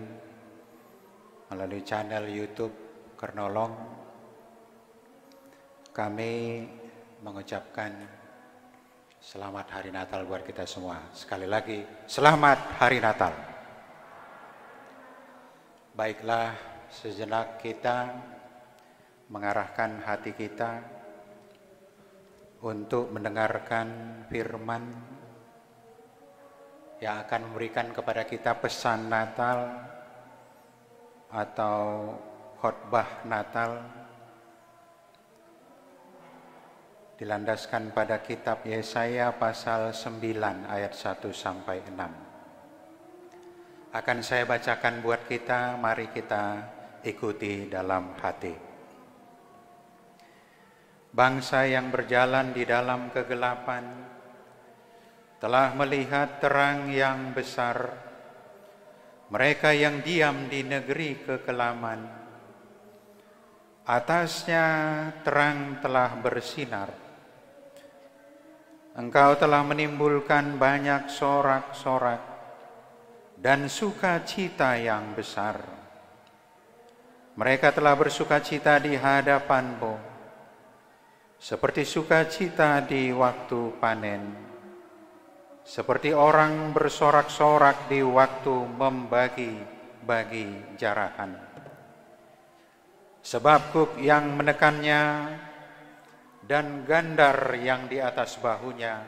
melalui channel YouTube Kernolong. Kami mengucapkan selamat Hari Natal buat kita semua. Sekali lagi, selamat Hari Natal. Baiklah, sejenak kita mengarahkan hati kita untuk mendengarkan firman yang akan memberikan kepada kita pesan Natal atau khotbah Natal dilandaskan pada kitab Yesaya pasal 9 ayat 1 sampai 6. Akan saya bacakan buat kita, mari kita ikuti dalam hati. Bangsa yang berjalan di dalam kegelapan telah melihat terang yang besar. Mereka yang diam di negeri kekelaman, atasnya terang telah bersinar. Engkau telah menimbulkan banyak sorak-sorak dan sukacita yang besar. Mereka telah bersukacita di hadapan-Mu, seperti sukacita di waktu panen, seperti orang bersorak-sorak di waktu membagi-bagi jarahan. Sebab kuk yang menekannya dan gandar yang di atas bahunya,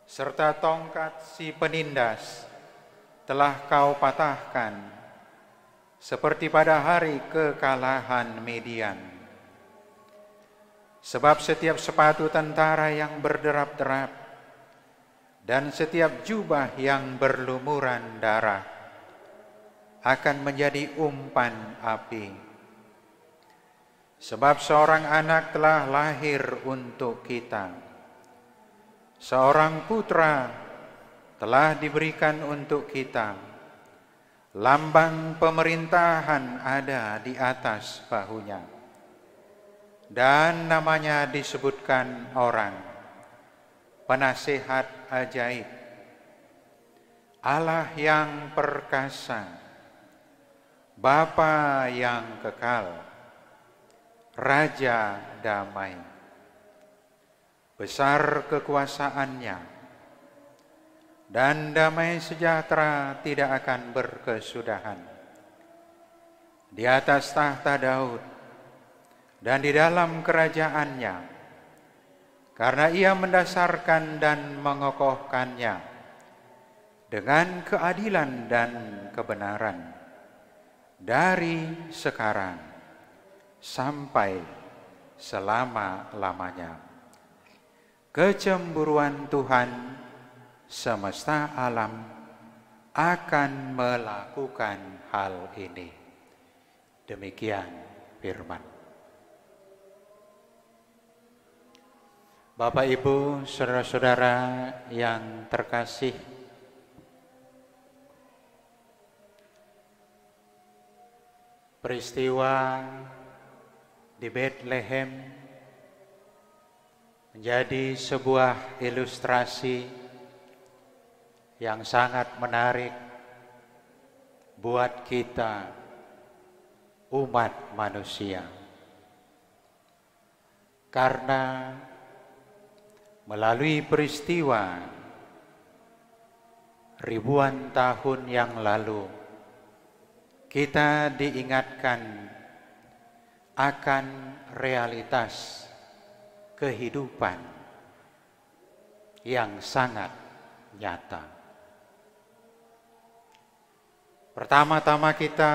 serta tongkat si penindas telah Kau patahkan, seperti pada hari kekalahan Midian. Sebab setiap sepatu tentara yang berderap-derap dan setiap jubah yang berlumuran darah akan menjadi umpan api. Sebab seorang anak telah lahir untuk kita, seorang putra telah diberikan untuk kita. Lambang pemerintahan ada di atas bahunya, dan namanya disebutkan orang Penasihat Ajaib, Allah yang perkasa, Bapa yang kekal, Raja damai. Besar kekuasaannya, dan damai sejahtera tidak akan berkesudahan. Di atas tahta Daud dan di dalam kerajaannya, karena Ia mendasarkan dan mengokohkannya dengan keadilan dan kebenaran dari sekarang sampai selama-lamanya. Kecemburuan Tuhan semesta alam akan melakukan hal ini. Demikian firman. Bapak, Ibu, saudara-saudara yang terkasih, peristiwa di Bethlehem menjadi sebuah ilustrasi yang sangat menarik buat kita, umat manusia. Karena melalui peristiwa ribuan tahun yang lalu, kita diingatkan akan realitas kehidupan yang sangat nyata. Pertama-tama kita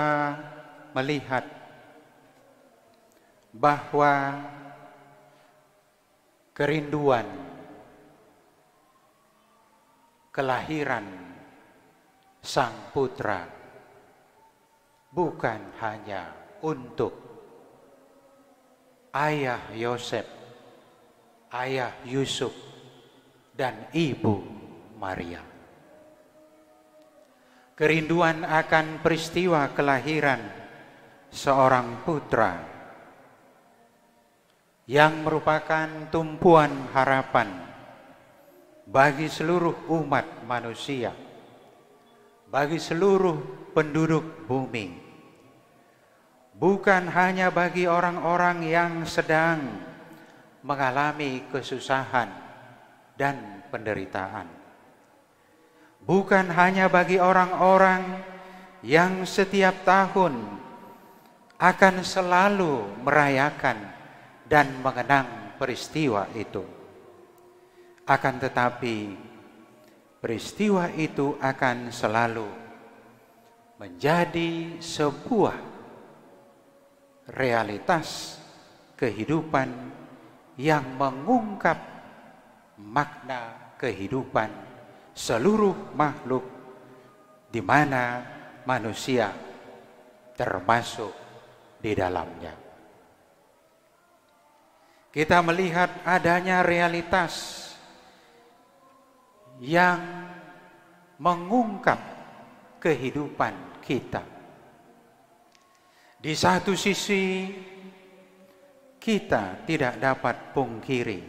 melihat bahwa kerinduan kelahiran Sang Putra bukan hanya untuk ayah Yosef, ayah Yusuf, dan ibu Maria. Kerinduan akan peristiwa kelahiran seorang putra yang merupakan tumpuan harapan bagi seluruh umat manusia, bagi seluruh penduduk bumi, bukan hanya bagi orang-orang yang sedang mengalami kesusahan dan penderitaan, bukan hanya bagi orang-orang yang setiap tahun akan selalu merayakan dan mengenang peristiwa itu. Akan tetapi peristiwa itu akan selalu menjadi sebuah realitas kehidupan yang mengungkap makna kehidupan seluruh makhluk di mana manusia termasuk di dalamnya. Kita melihat adanya realitas yang mengungkap kehidupan kita. Di satu sisi kita tidak dapat pungkiri,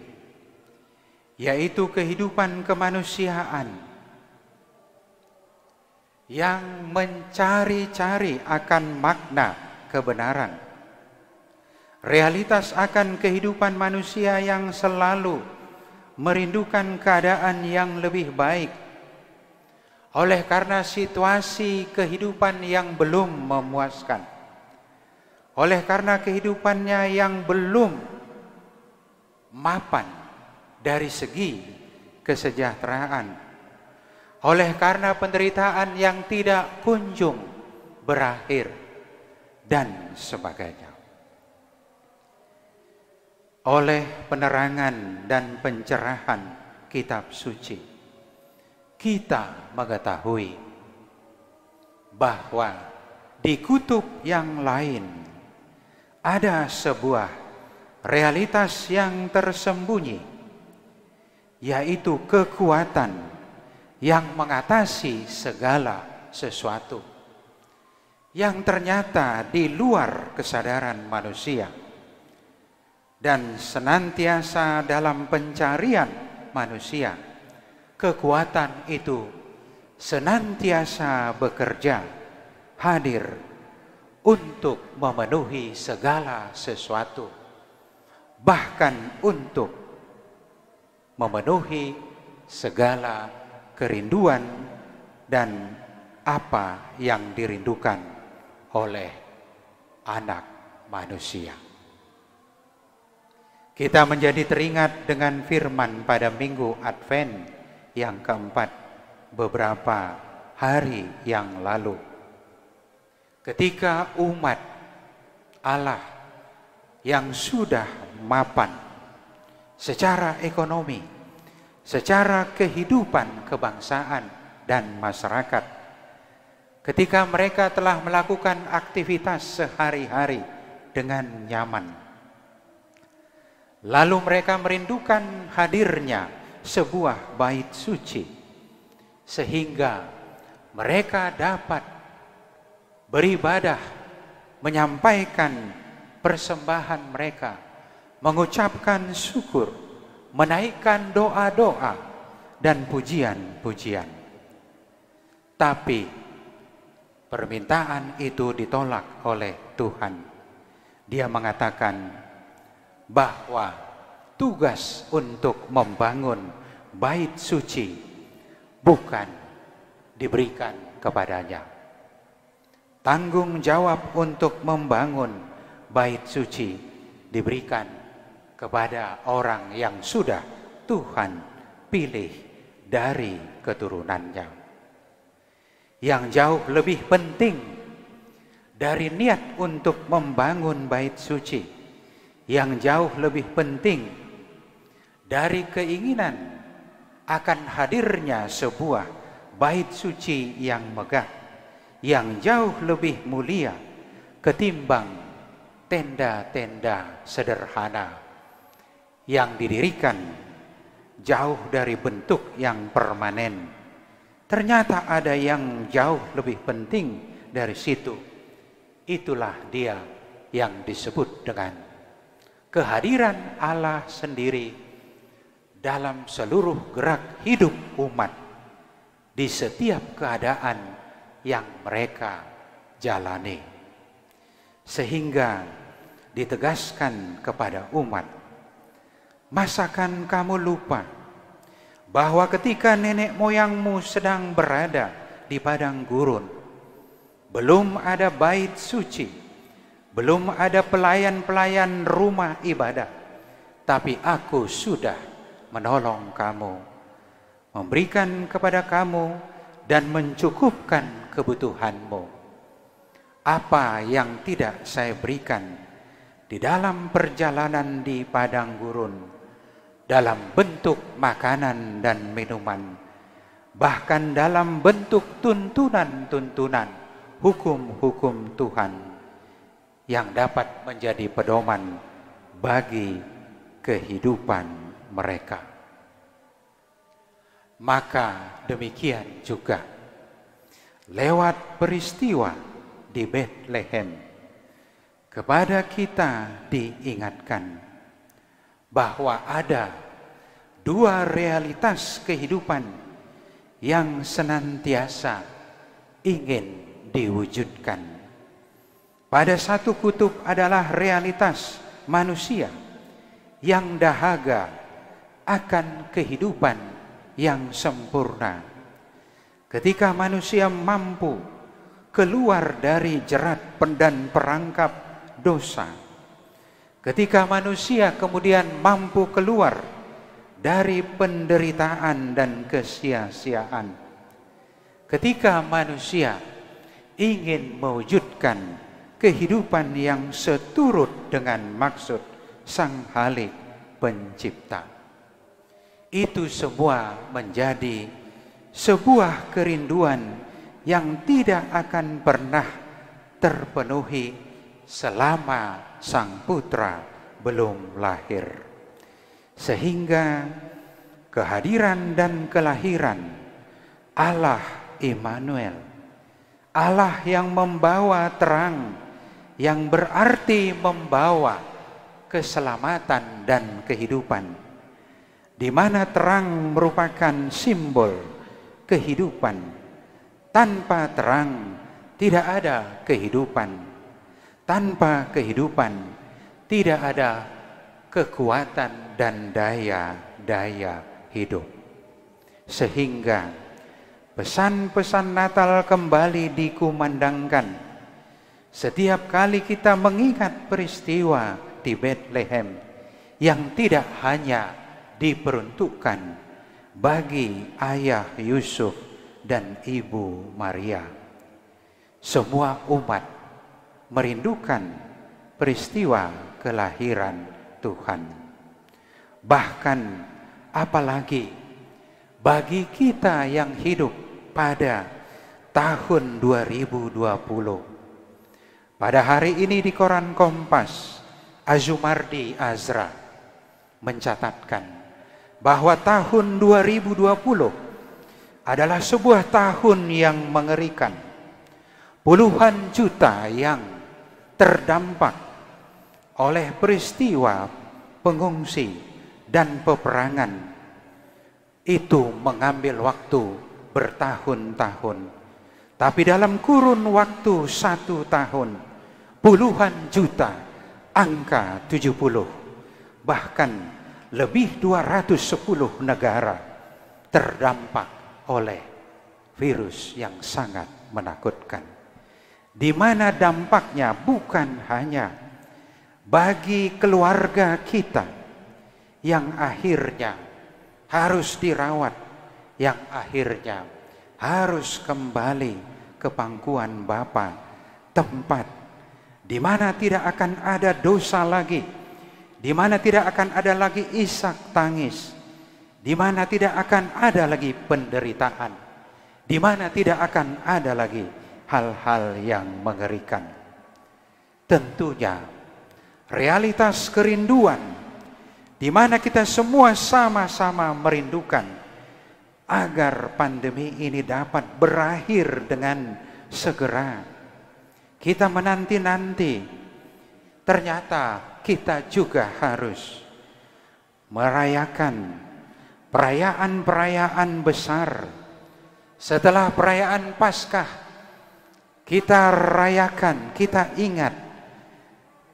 yaitu kehidupan kemanusiaan yang mencari-cari akan makna kebenaran. Realitas akan kehidupan manusia yang selalu merindukan keadaan yang lebih baik. Oleh karena situasi kehidupan yang belum memuaskan. Oleh karena kehidupannya yang belum mapan dari segi kesejahteraan. Oleh karena penderitaan yang tidak kunjung berakhir dan sebagainya. Oleh penerangan dan pencerahan kitab suci, kita mengetahui bahwa di kutub yang lain ada sebuah realitas yang tersembunyi, yaitu kekuatan yang mengatasi segala sesuatu yang ternyata di luar kesadaran manusia dan senantiasa dalam pencarian manusia. Kekuatan itu senantiasa bekerja, hadir untuk memenuhi segala sesuatu, bahkan untuk memenuhi segala kerinduan dan apa yang dirindukan oleh anak manusia. Kita menjadi teringat dengan firman pada minggu Advent yang keempat beberapa hari yang lalu. Ketika umat Allah yang sudah mapan secara ekonomi, secara kehidupan kebangsaan dan masyarakat, ketika mereka telah melakukan aktivitas sehari-hari dengan nyaman, lalu mereka merindukan hadirnya sebuah bait suci, sehingga mereka dapat beribadah, menyampaikan persembahan mereka, mengucapkan syukur, menaikkan doa-doa dan pujian-pujian. Tapi permintaan itu ditolak oleh Tuhan. Dia mengatakan bahwa tugas untuk membangun bait suci bukan diberikan kepadanya. Tanggung jawab untuk membangun bait suci diberikan kepada orang yang sudah Tuhan pilih dari keturunannya. Yang jauh lebih penting dari niat untuk membangun bait suci, yang jauh lebih penting dari keinginan akan hadirnya sebuah bait suci yang megah, yang jauh lebih mulia ketimbang tenda-tenda sederhana yang didirikan jauh dari bentuk yang permanen. Ternyata ada yang jauh lebih penting dari situ. Itulah dia yang disebut dengan kehadiran Allah sendiri dalam seluruh gerak hidup umat di setiap keadaan yang mereka jalani, sehingga ditegaskan kepada umat, masakan kamu lupa bahwa ketika nenek moyangmu sedang berada di padang gurun, belum ada bait suci, belum ada pelayan-pelayan rumah ibadah, tapi aku sudah menolong kamu, memberikan kepada kamu dan mencukupkan kebutuhanmu. Apa yang tidak saya berikan di dalam perjalanan di padang gurun, dalam bentuk makanan dan minuman, bahkan dalam bentuk tuntunan-tuntunan hukum-hukum Tuhan yang dapat menjadi pedoman bagi kehidupan mereka. Maka demikian juga lewat peristiwa di Bethlehem kepada kita diingatkan bahwa ada dua realitas kehidupan yang senantiasa ingin diwujudkan. Pada satu kutub adalah realitas manusia yang dahaga akan kehidupan yang sempurna. Ketika manusia mampu keluar dari jerat dan perangkap dosa, ketika manusia kemudian mampu keluar dari penderitaan dan kesia-siaan, ketika manusia ingin mewujudkan kehidupan yang seturut dengan maksud Sang Halik Pencipta, itu semua menjadi sebuah kerinduan yang tidak akan pernah terpenuhi selama Sang Putra belum lahir. Sehingga kehadiran dan kelahiran Allah Immanuel, Allah yang membawa terang, yang berarti membawa keselamatan dan kehidupan, di mana terang merupakan simbol kehidupan. Tanpa terang tidak ada kehidupan. Tanpa kehidupan tidak ada kekuatan dan daya hidup. Sehingga pesan-pesan Natal kembali dikumandangkan setiap kali kita mengingat peristiwa di Bethlehem yang tidak hanya diperuntukkan bagi ayah Yusuf dan ibu Maria. Semua umat merindukan peristiwa kelahiran Tuhan. Bahkan apalagi bagi kita yang hidup pada tahun 2020. Pada hari ini di koran Kompas, Azumardi Azra mencatatkan bahwa tahun 2020 adalah sebuah tahun yang mengerikan. Puluhan juta yang terdampak oleh peristiwa pengungsi dan peperangan itu mengambil waktu bertahun-tahun. Tapi dalam kurun waktu 1 tahun, puluhan juta, angka 70, bahkan lebih 210 negara terdampak oleh virus yang sangat menakutkan. Di mana dampaknya bukan hanya bagi keluarga kita yang akhirnya harus dirawat, yang akhirnya harus kembali ke pangkuan Bapa, tempat di mana tidak akan ada dosa lagi, di mana tidak akan ada lagi isak tangis, di mana tidak akan ada lagi penderitaan, di mana tidak akan ada lagi hal-hal yang mengerikan. Tentunya realitas kerinduan di mana kita semua sama-sama merindukan agar pandemi ini dapat berakhir dengan segera. Kita menanti-nanti, ternyata kita juga harus merayakan perayaan-perayaan besar. Setelah perayaan Paskah, kita rayakan, kita ingat,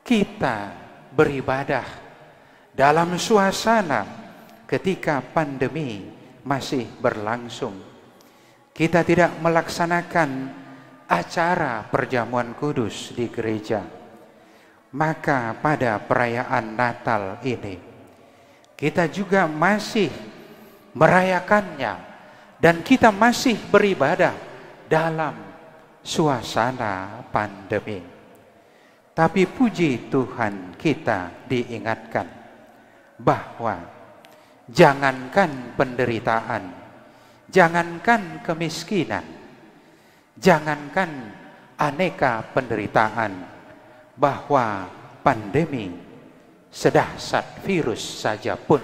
kita beribadah dalam suasana ketika pandemi masih berlangsung. Kita tidak melaksanakan acara perjamuan kudus di gereja. Maka pada perayaan Natal ini kita juga masih merayakannya dan kita masih beribadah dalam suasana pandemi. Tapi puji Tuhan, kita diingatkan bahwa jangankan penderitaan, jangankan kemiskinan, jangankan aneka penderitaan, bahwa pandemi sedahsyat virus saja pun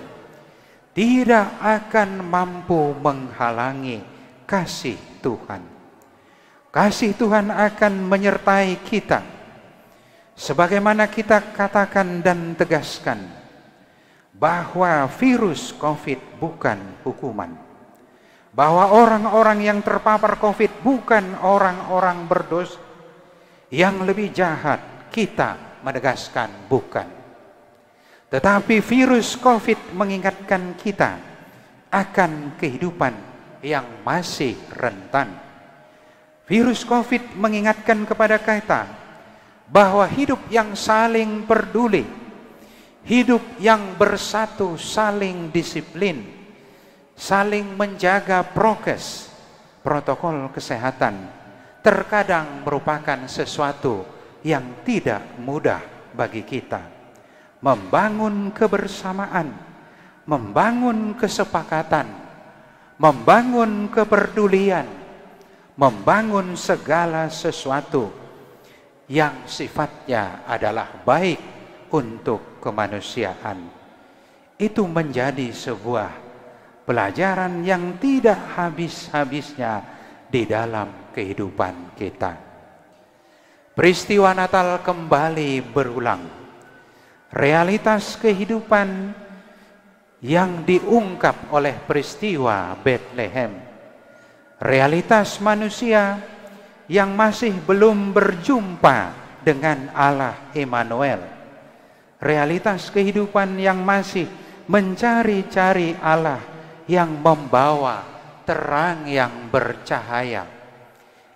tidak akan mampu menghalangi kasih Tuhan. Kasih Tuhan akan menyertai kita. Sebagaimana kita katakan dan tegaskan bahwa virus COVID bukan hukuman. Bahwa orang-orang yang terpapar COVID bukan orang-orang berdosa. Yang lebih jahat, kita menegaskan bukan. Tetapi virus COVID mengingatkan kita akan kehidupan yang masih rentan. Virus COVID mengingatkan kepada kita bahwa hidup yang saling peduli, hidup yang bersatu, saling disiplin, saling menjaga prokes, protokol kesehatan, terkadang merupakan sesuatu yang tidak mudah bagi kita. Membangun kebersamaan, membangun kesepakatan, membangun kepedulian, membangun segala sesuatu yang sifatnya adalah baik untuk kemanusiaan. Itu menjadi sebuah pelajaran yang tidak habis-habisnya di dalam kehidupan kita. Peristiwa Natal kembali berulang. Realitas kehidupan yang diungkap oleh peristiwa Bethlehem. Realitas manusia yang masih belum berjumpa dengan Allah Immanuel. Realitas kehidupan yang masih mencari-cari Allah yang membawa terang yang bercahaya.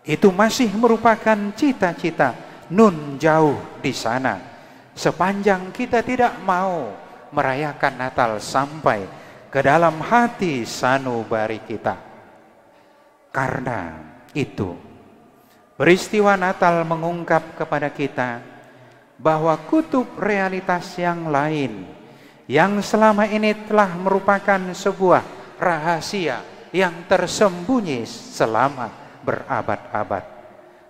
Itu masih merupakan cita-cita nun jauh di sana. Sepanjang kita tidak mau merayakan Natal sampai ke dalam hati sanubari kita. Karena itu, peristiwa Natal mengungkap kepada kita bahwa kutub realitas yang lain yang selama ini telah merupakan sebuah rahasia yang tersembunyi selama berabad-abad.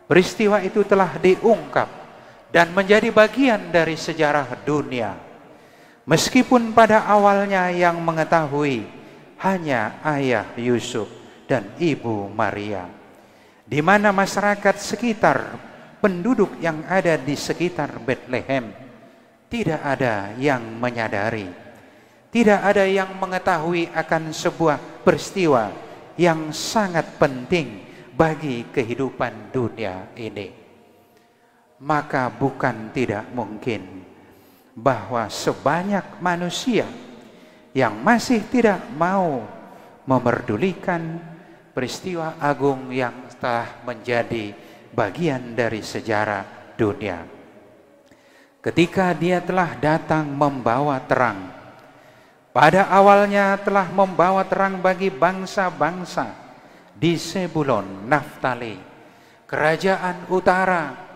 Peristiwa itu telah diungkap dan menjadi bagian dari sejarah dunia. Meskipun pada awalnya yang mengetahui hanya ayah Yusuf dan ibu Maria, di mana masyarakat sekitar, penduduk yang ada di sekitar Bethlehem, tidak ada yang menyadari, tidak ada yang mengetahui akan sebuah peristiwa yang sangat penting bagi kehidupan dunia ini. Maka bukan tidak mungkin bahwa sebanyak manusia yang masih tidak mau memerdulikan peristiwa agung yang telah menjadi bagian dari sejarah dunia. Ketika dia telah datang membawa terang, pada awalnya telah membawa terang bagi bangsa-bangsa di Zebulon, Naftali, kerajaan utara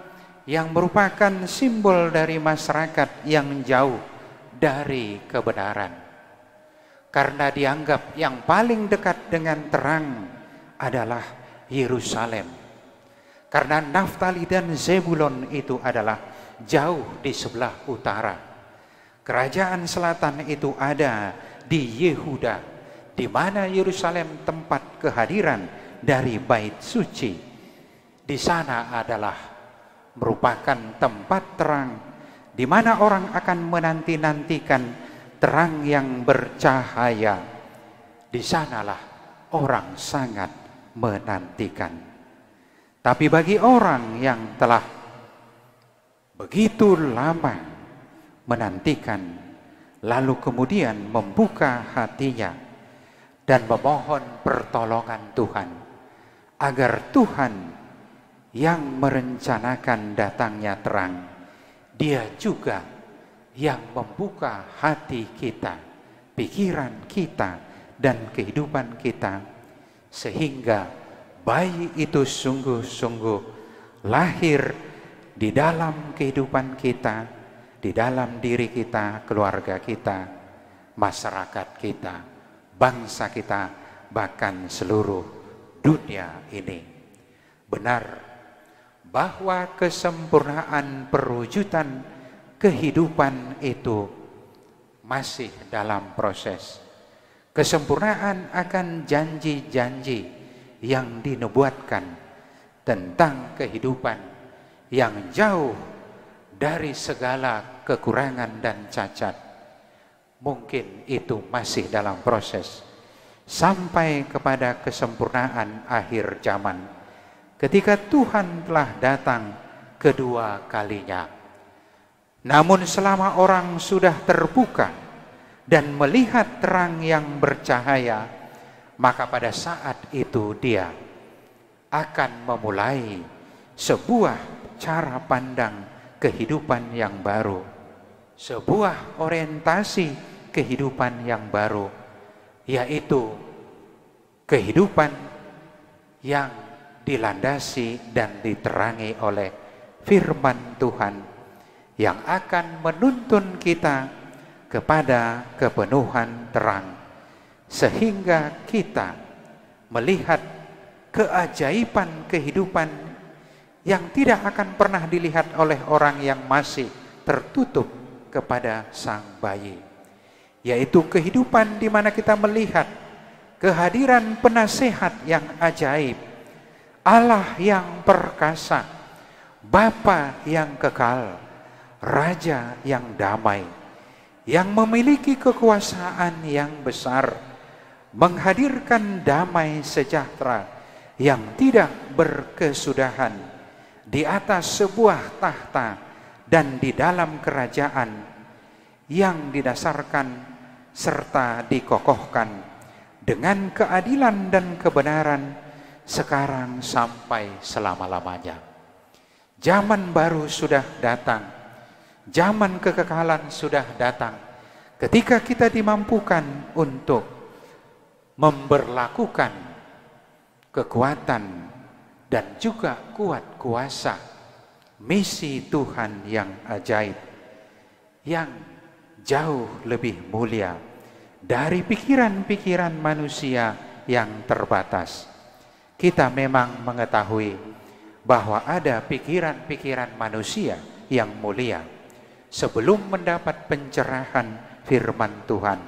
yang merupakan simbol dari masyarakat yang jauh dari kebenaran. Karena dianggap yang paling dekat dengan terang adalah Yerusalem. Karena Naftali dan Zebulon itu adalah jauh di sebelah utara. Kerajaan selatan itu ada di Yehuda, di mana Yerusalem tempat kehadiran dari bait suci. Di sana adalah merupakan tempat terang, di mana orang akan menanti-nantikan terang yang bercahaya. Di sanalah orang sangat menantikan. Tapi bagi orang yang telah begitu lama menantikan, lalu kemudian membuka hatinya dan memohon pertolongan Tuhan, agar Tuhan yang merencanakan datangnya terang, Dia juga yang membuka hati kita, pikiran kita, dan kehidupan kita, sehingga bayi itu sungguh-sungguh lahir di dalam kehidupan kita, di dalam diri kita, keluarga kita, masyarakat kita, bangsa kita, bahkan seluruh dunia ini. Benar bahwa kesempurnaan perwujudan kehidupan itu masih dalam proses. Kesempurnaan akan janji-janji yang dinubuatkan tentang kehidupan yang jauh dari segala kekurangan dan cacat. Mungkin itu masih dalam proses sampai kepada kesempurnaan akhir zaman, ketika Tuhan telah datang kedua kalinya. Namun selama orang sudah terbuka dan melihat terang yang bercahaya, maka pada saat itu dia akan memulai sebuah cara pandang kehidupan yang baru, sebuah orientasi kehidupan yang baru, yaitu kehidupan yang dilandasi dan diterangi oleh firman Tuhan yang akan menuntun kita kepada kepenuhan terang, sehingga kita melihat keajaiban kehidupan yang tidak akan pernah dilihat oleh orang yang masih tertutup kepada sang bayi, yaitu kehidupan di mana kita melihat kehadiran penasehat yang ajaib, Allah yang perkasa, Bapa yang kekal, Raja yang damai, yang memiliki kekuasaan yang besar, menghadirkan damai sejahtera yang tidak berkesudahan di atas sebuah tahta dan di dalam kerajaan yang didasarkan serta dikokohkan dengan keadilan dan kebenaran sekarang sampai selama-lamanya. Zaman baru sudah datang, zaman kekekalan sudah datang, ketika kita dimampukan untuk memberlakukan kekuatan dan juga kuat kuasa misi Tuhan yang ajaib, yang jauh lebih mulia dari pikiran-pikiran manusia yang terbatas. Kita memang mengetahui bahwa ada pikiran-pikiran manusia yang mulia sebelum mendapat pencerahan firman Tuhan.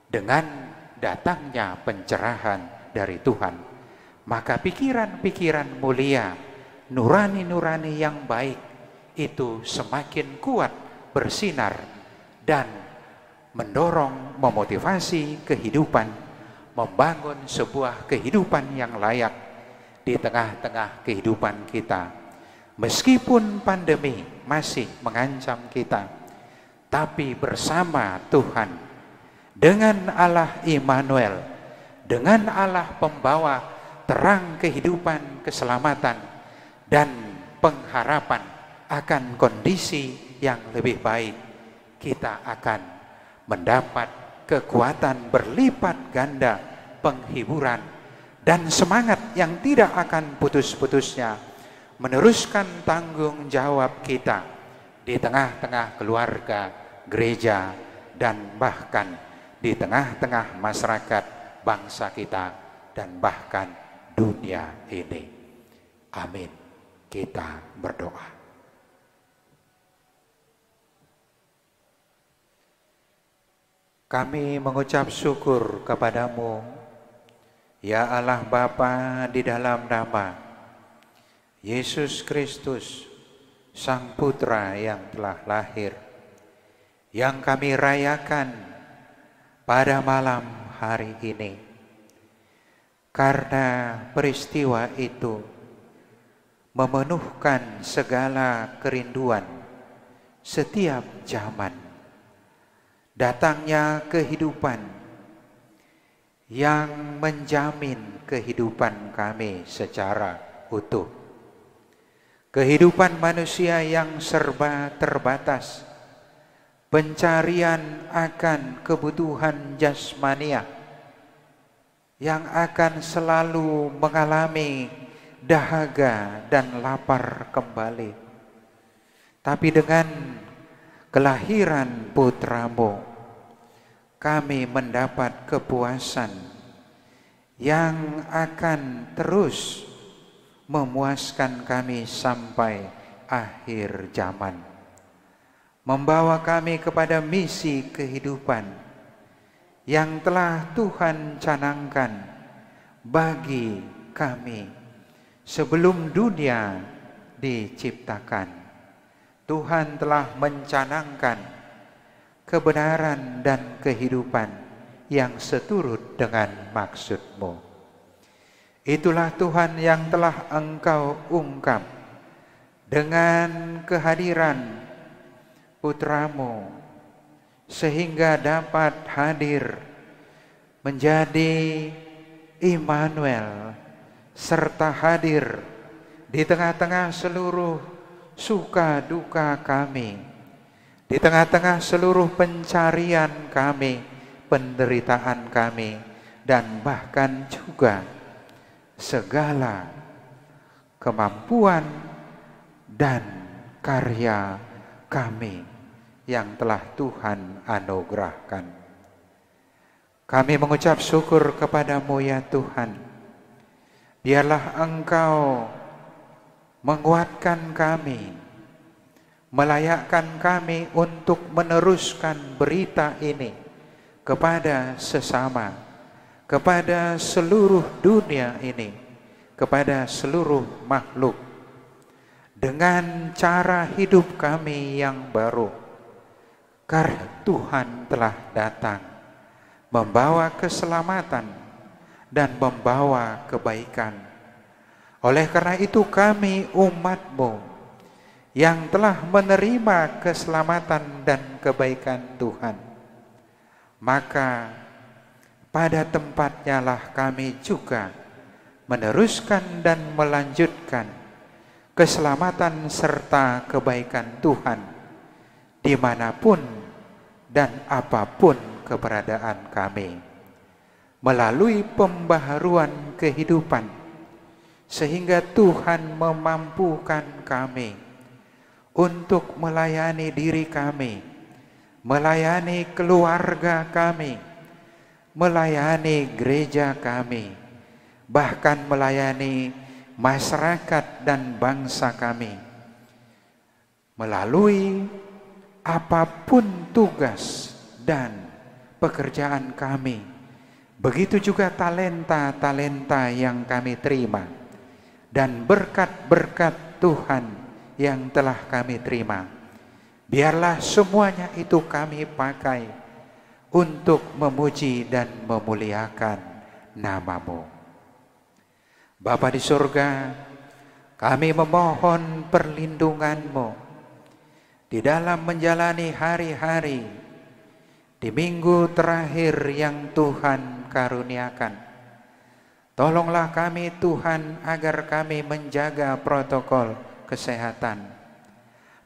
Dengan datangnya pencerahan dari Tuhan, maka pikiran-pikiran mulia, nurani-nurani yang baik itu semakin kuat bersinar dan mendorong, memotivasi kehidupan, membangun sebuah kehidupan yang layak di tengah-tengah kehidupan kita. Meskipun pandemi masih mengancam kita, tapi bersama Tuhan, dengan Allah Immanuel, dengan Allah pembawa terang kehidupan, keselamatan, dan pengharapan akan kondisi yang lebih baik, kita akan mendapat kekuatan berlipat ganda, penghiburan, dan semangat yang tidak akan putus-putusnya meneruskan tanggung jawab kita di tengah-tengah keluarga, gereja, dan bahkan di tengah-tengah masyarakat bangsa kita dan bahkan dunia ini. Amin. Kita berdoa. Kami mengucap syukur kepadamu, ya Allah Bapa, di dalam nama Yesus Kristus, Sang Putra yang telah lahir, yang kami rayakan pada malam hari ini. Karena peristiwa itu memenuhkan segala kerinduan setiap zaman. Datangnya kehidupan yang menjamin kehidupan kami secara utuh. Kehidupan manusia yang serba terbatas, pencarian akan kebutuhan jasmania yang akan selalu mengalami dahaga dan lapar kembali. Tapi dengan kelahiran putra-Mu, kami mendapat kepuasan yang akan terus memuaskan kami sampai akhir zaman, membawa kami kepada misi kehidupan yang telah Tuhan canangkan bagi kami sebelum dunia diciptakan. Tuhan telah mencanangkan kebenaran dan kehidupan yang seturut dengan maksud-Mu. Itulah Tuhan yang telah Engkau ungkap dengan kehadiran putra-Mu, sehingga dapat hadir menjadi Immanuel, serta hadir di tengah-tengah seluruh suka duka kami, di tengah-tengah seluruh pencarian kami, penderitaan kami, dan bahkan juga segala kemampuan dan karya kami yang telah Tuhan anugerahkan. Kami mengucap syukur kepada-Mu ya Tuhan. Biarlah Engkau menguatkan kami, melayakkan kami untuk meneruskan berita ini kepada sesama, kepada seluruh dunia ini, kepada seluruh makhluk, dengan cara hidup kami yang baru. Karena Tuhan telah datang membawa keselamatan dan membawa kebaikan. Oleh karena itu kami umat-Mu yang telah menerima keselamatan dan kebaikan Tuhan, maka pada tempatnya lah kami juga meneruskan dan melanjutkan keselamatan serta kebaikan Tuhan dimanapun dan apapun keberadaan kami, melalui pembaharuan kehidupan, sehingga Tuhan memampukan kami untuk melayani diri kami, melayani keluarga kami, melayani gereja kami, bahkan melayani masyarakat dan bangsa kami, melalui apapun tugas dan pekerjaan kami. Begitu juga talenta-talenta yang kami terima dan berkat-berkat Tuhan yang telah kami terima. Biarlah semuanya itu kami pakai untuk memuji dan memuliakan nama-Mu. Bapa di surga, kami memohon perlindungan-Mu di dalam menjalani hari-hari di minggu terakhir yang Tuhan karuniakan. Tolonglah kami Tuhan agar kami menjaga protokol kesehatan.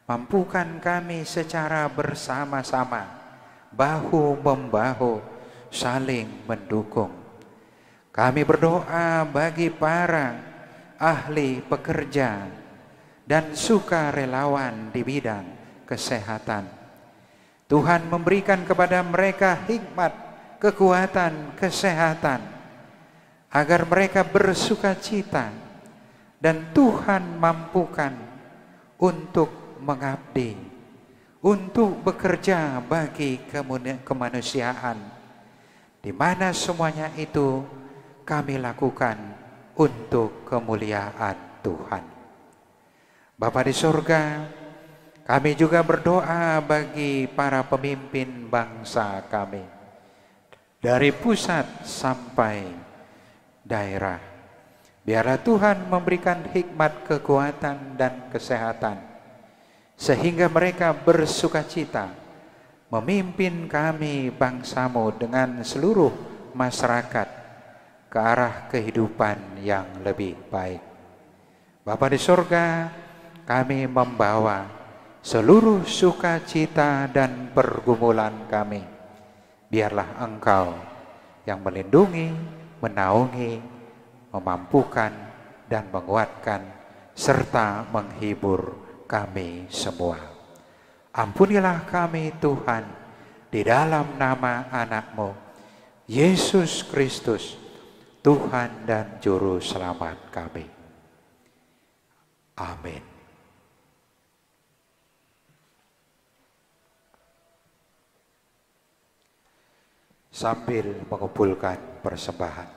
Mampukan kami secara bersama-sama, bahu-membahu, saling mendukung. Kami berdoa bagi para ahli pekerja dan sukarelawan di bidang kesehatan. Tuhan memberikan kepada mereka hikmat, kekuatan, kesehatan, agar mereka bersukacita, dan Tuhan mampukan untuk mengabdi, untuk bekerja bagi kemanusiaan, di mana semuanya itu kami lakukan untuk kemuliaan Tuhan. Bapa di surga, kami juga berdoa bagi para pemimpin bangsa kami, dari pusat sampai daerah. Biarlah Tuhan memberikan hikmat, kekuatan, dan kesehatan, sehingga mereka bersukacita memimpin kami bangsa-Mu dengan seluruh masyarakat ke arah kehidupan yang lebih baik. Bapa di surga, kami membawa seluruh sukacita dan pergumulan kami. Biarlah Engkau yang melindungi, menaungi, memampukan, dan menguatkan, serta menghibur kami semua. Ampunilah kami Tuhan, di dalam nama anak-Mu, Yesus Kristus, Tuhan dan Juru Selamat kami. Amin. Sambil mengumpulkan persembahan,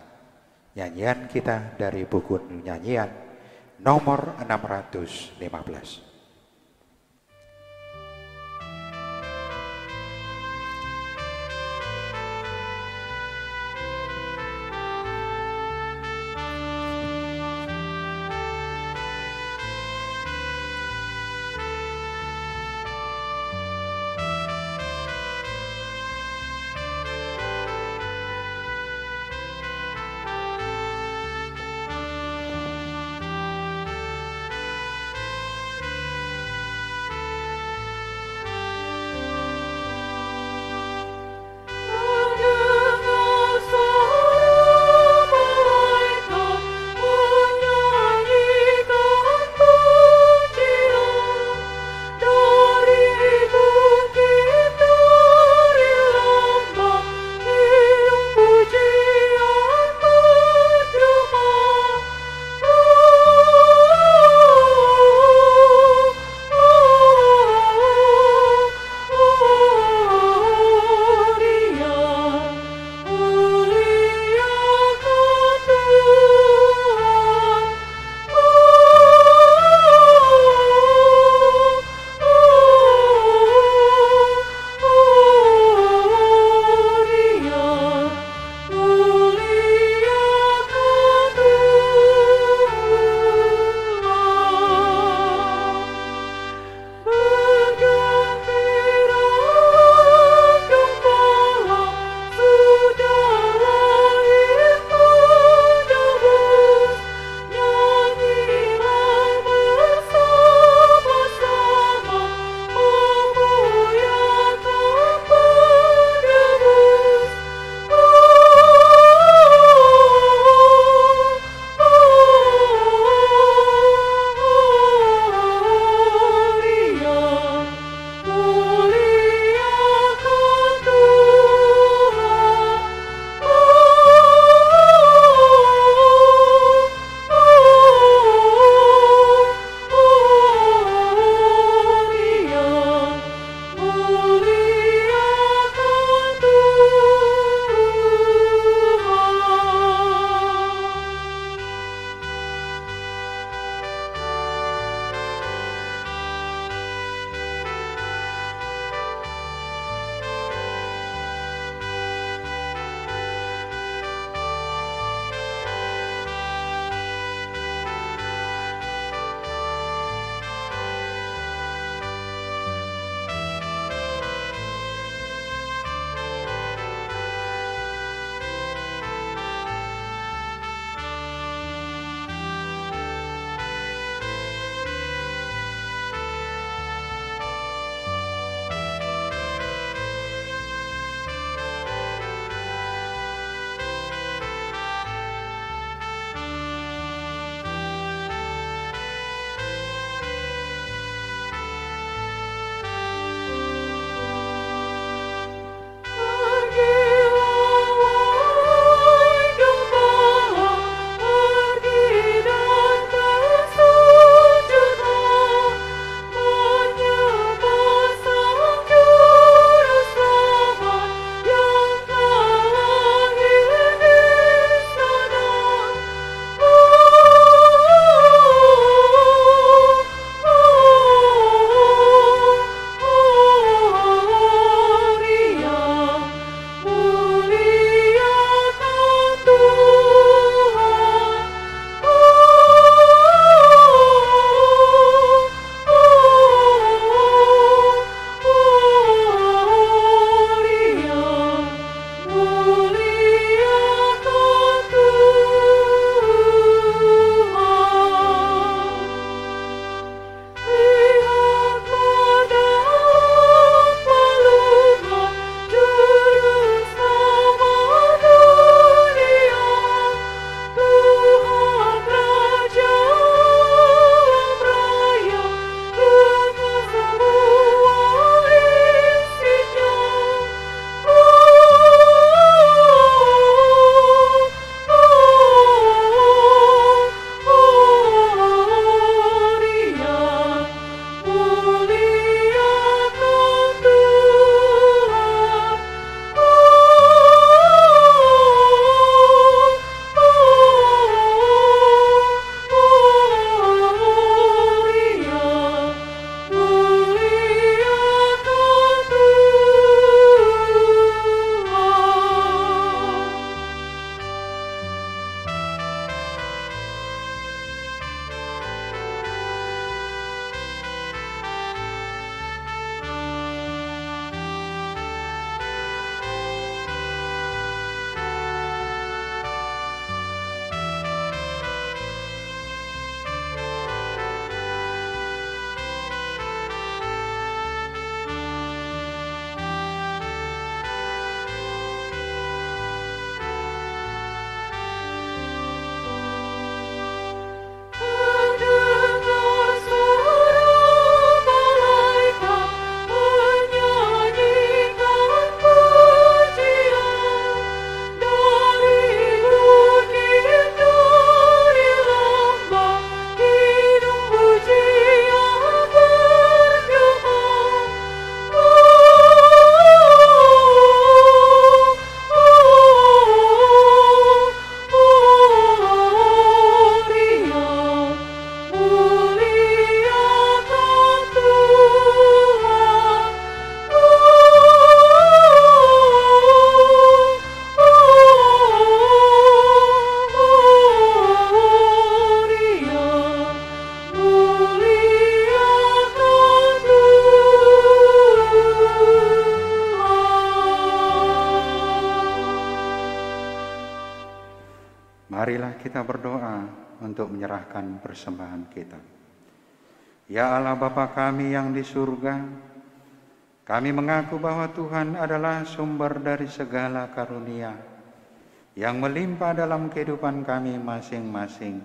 nyanyian kita dari buku nyanyian nomor 615. Marilah kita berdoa untuk menyerahkan persembahan kita. Ya Allah Bapa kami yang di surga, kami mengaku bahwa Tuhan adalah sumber dari segala karunia yang melimpah dalam kehidupan kami masing-masing.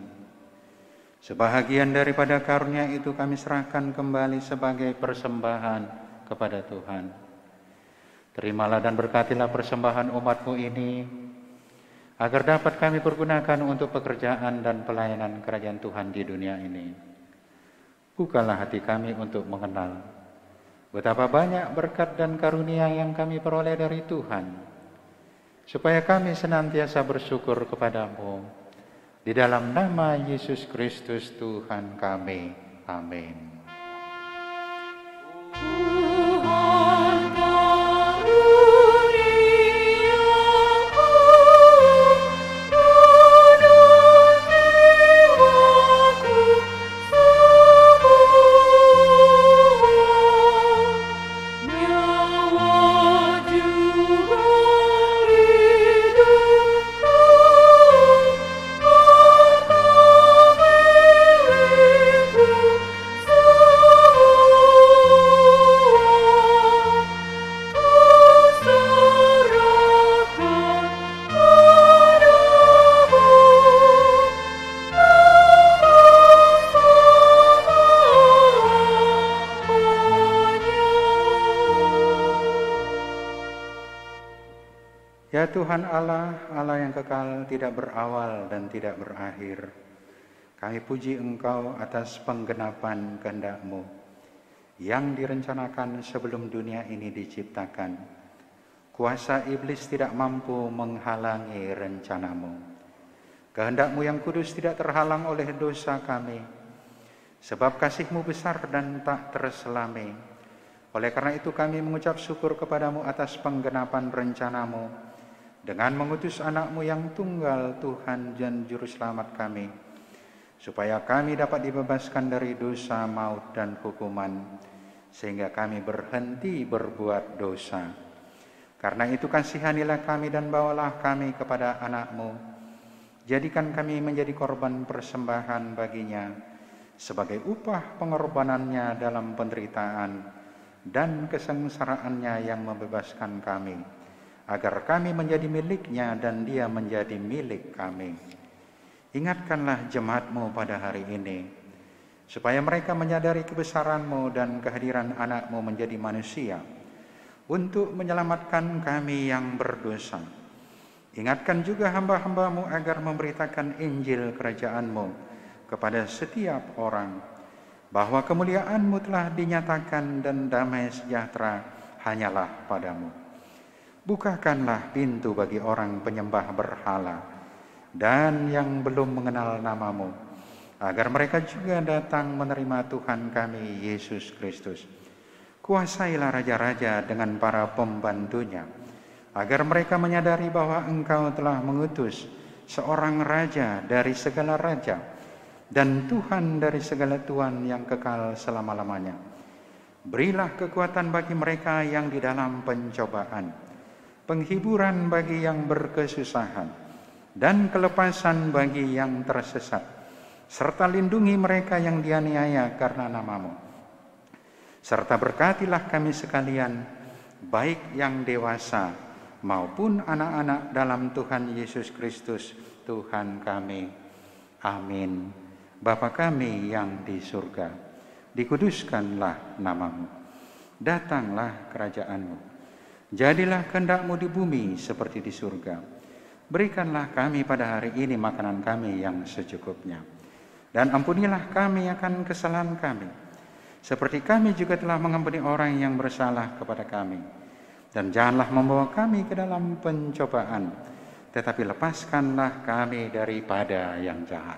Sebahagian daripada karunia itu kami serahkan kembali sebagai persembahan kepada Tuhan. Terimalah dan berkatilah persembahan umat-Mu ini, agar dapat kami pergunakan untuk pekerjaan dan pelayanan kerajaan Tuhan di dunia ini. Bukalah hati kami untuk mengenal betapa banyak berkat dan karunia yang kami peroleh dari Tuhan, supaya kami senantiasa bersyukur kepada-Mu. Di dalam nama Yesus Kristus Tuhan kami. Amin. Ya Tuhan Allah, Allah yang kekal, tidak berawal dan tidak berakhir, kami puji Engkau atas penggenapan kehendak-Mu yang direncanakan sebelum dunia ini diciptakan. Kuasa iblis tidak mampu menghalangi rencana-Mu. Kehendak-Mu yang kudus tidak terhalang oleh dosa kami, sebab kasih-Mu besar dan tak terselami. Oleh karena itu kami mengucap syukur kepada-Mu atas penggenapan rencana-Mu dengan mengutus anak-Mu yang tunggal, Tuhan dan Juru Selamat kami, supaya kami dapat dibebaskan dari dosa, maut, dan hukuman, sehingga kami berhenti berbuat dosa. Karena itu kasihanilah kami dan bawalah kami kepada anak-Mu. Jadikan kami menjadi korban persembahan baginya, sebagai upah pengorbanannya dalam penderitaan dan kesengsaraannya yang membebaskan kami, agar kami menjadi miliknya dan dia menjadi milik kami. Ingatkanlah jemaat-Mu pada hari ini, supaya mereka menyadari kebesaran-Mu dan kehadiran anak-Mu menjadi manusia, untuk menyelamatkan kami yang berdosa. Ingatkan juga hamba-hamba-Mu agar memberitakan Injil kerajaan-Mu kepada setiap orang, bahwa kemuliaan-Mu telah dinyatakan dan damai sejahtera hanyalah pada-Mu. Bukakanlah pintu bagi orang penyembah berhala dan yang belum mengenal nama-Mu, agar mereka juga datang menerima Tuhan kami, Yesus Kristus. Kuasailah raja-raja dengan para pembantunya, agar mereka menyadari bahwa Engkau telah mengutus seorang raja dari segala raja dan Tuhan dari segala Tuhan yang kekal selama-lamanya. Berilah kekuatan bagi mereka yang di dalam pencobaan, penghiburan bagi yang berkesusahan, dan kelepasan bagi yang tersesat, serta lindungi mereka yang dianiaya karena nama-Mu. Serta berkatilah kami sekalian, baik yang dewasa maupun anak-anak dalam Tuhan Yesus Kristus, Tuhan kami. Amin. Bapa kami yang di surga, dikuduskanlah nama-Mu. Datanglah kerajaan-Mu. Jadilah kehendak-Mu di bumi seperti di surga. Berikanlah kami pada hari ini makanan kami yang secukupnya. Dan ampunilah kami akan kesalahan kami, seperti kami juga telah mengampuni orang yang bersalah kepada kami. Dan janganlah membawa kami ke dalam pencobaan, tetapi lepaskanlah kami daripada yang jahat.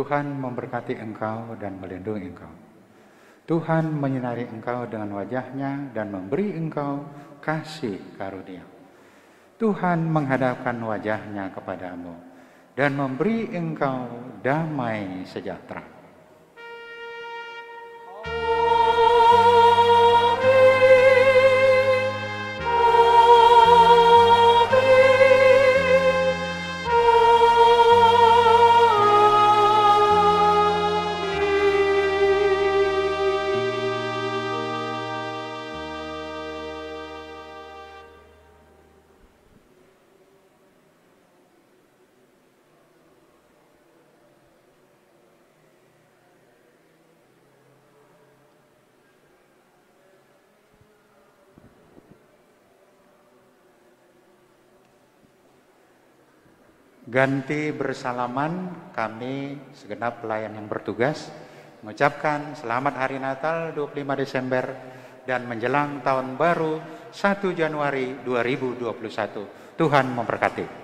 Tuhan memberkati engkau dan melindungi engkau. Tuhan menyinari engkau dengan wajah-Nya dan memberi engkau kasih karunia. Tuhan menghadapkan wajah-Nya kepadamu dan memberi engkau damai sejahtera. Ganti bersalaman, kami segenap pelayan yang bertugas mengucapkan selamat Hari Natal 25 Desember dan menjelang Tahun Baru 1 Januari 2021. Tuhan memberkati.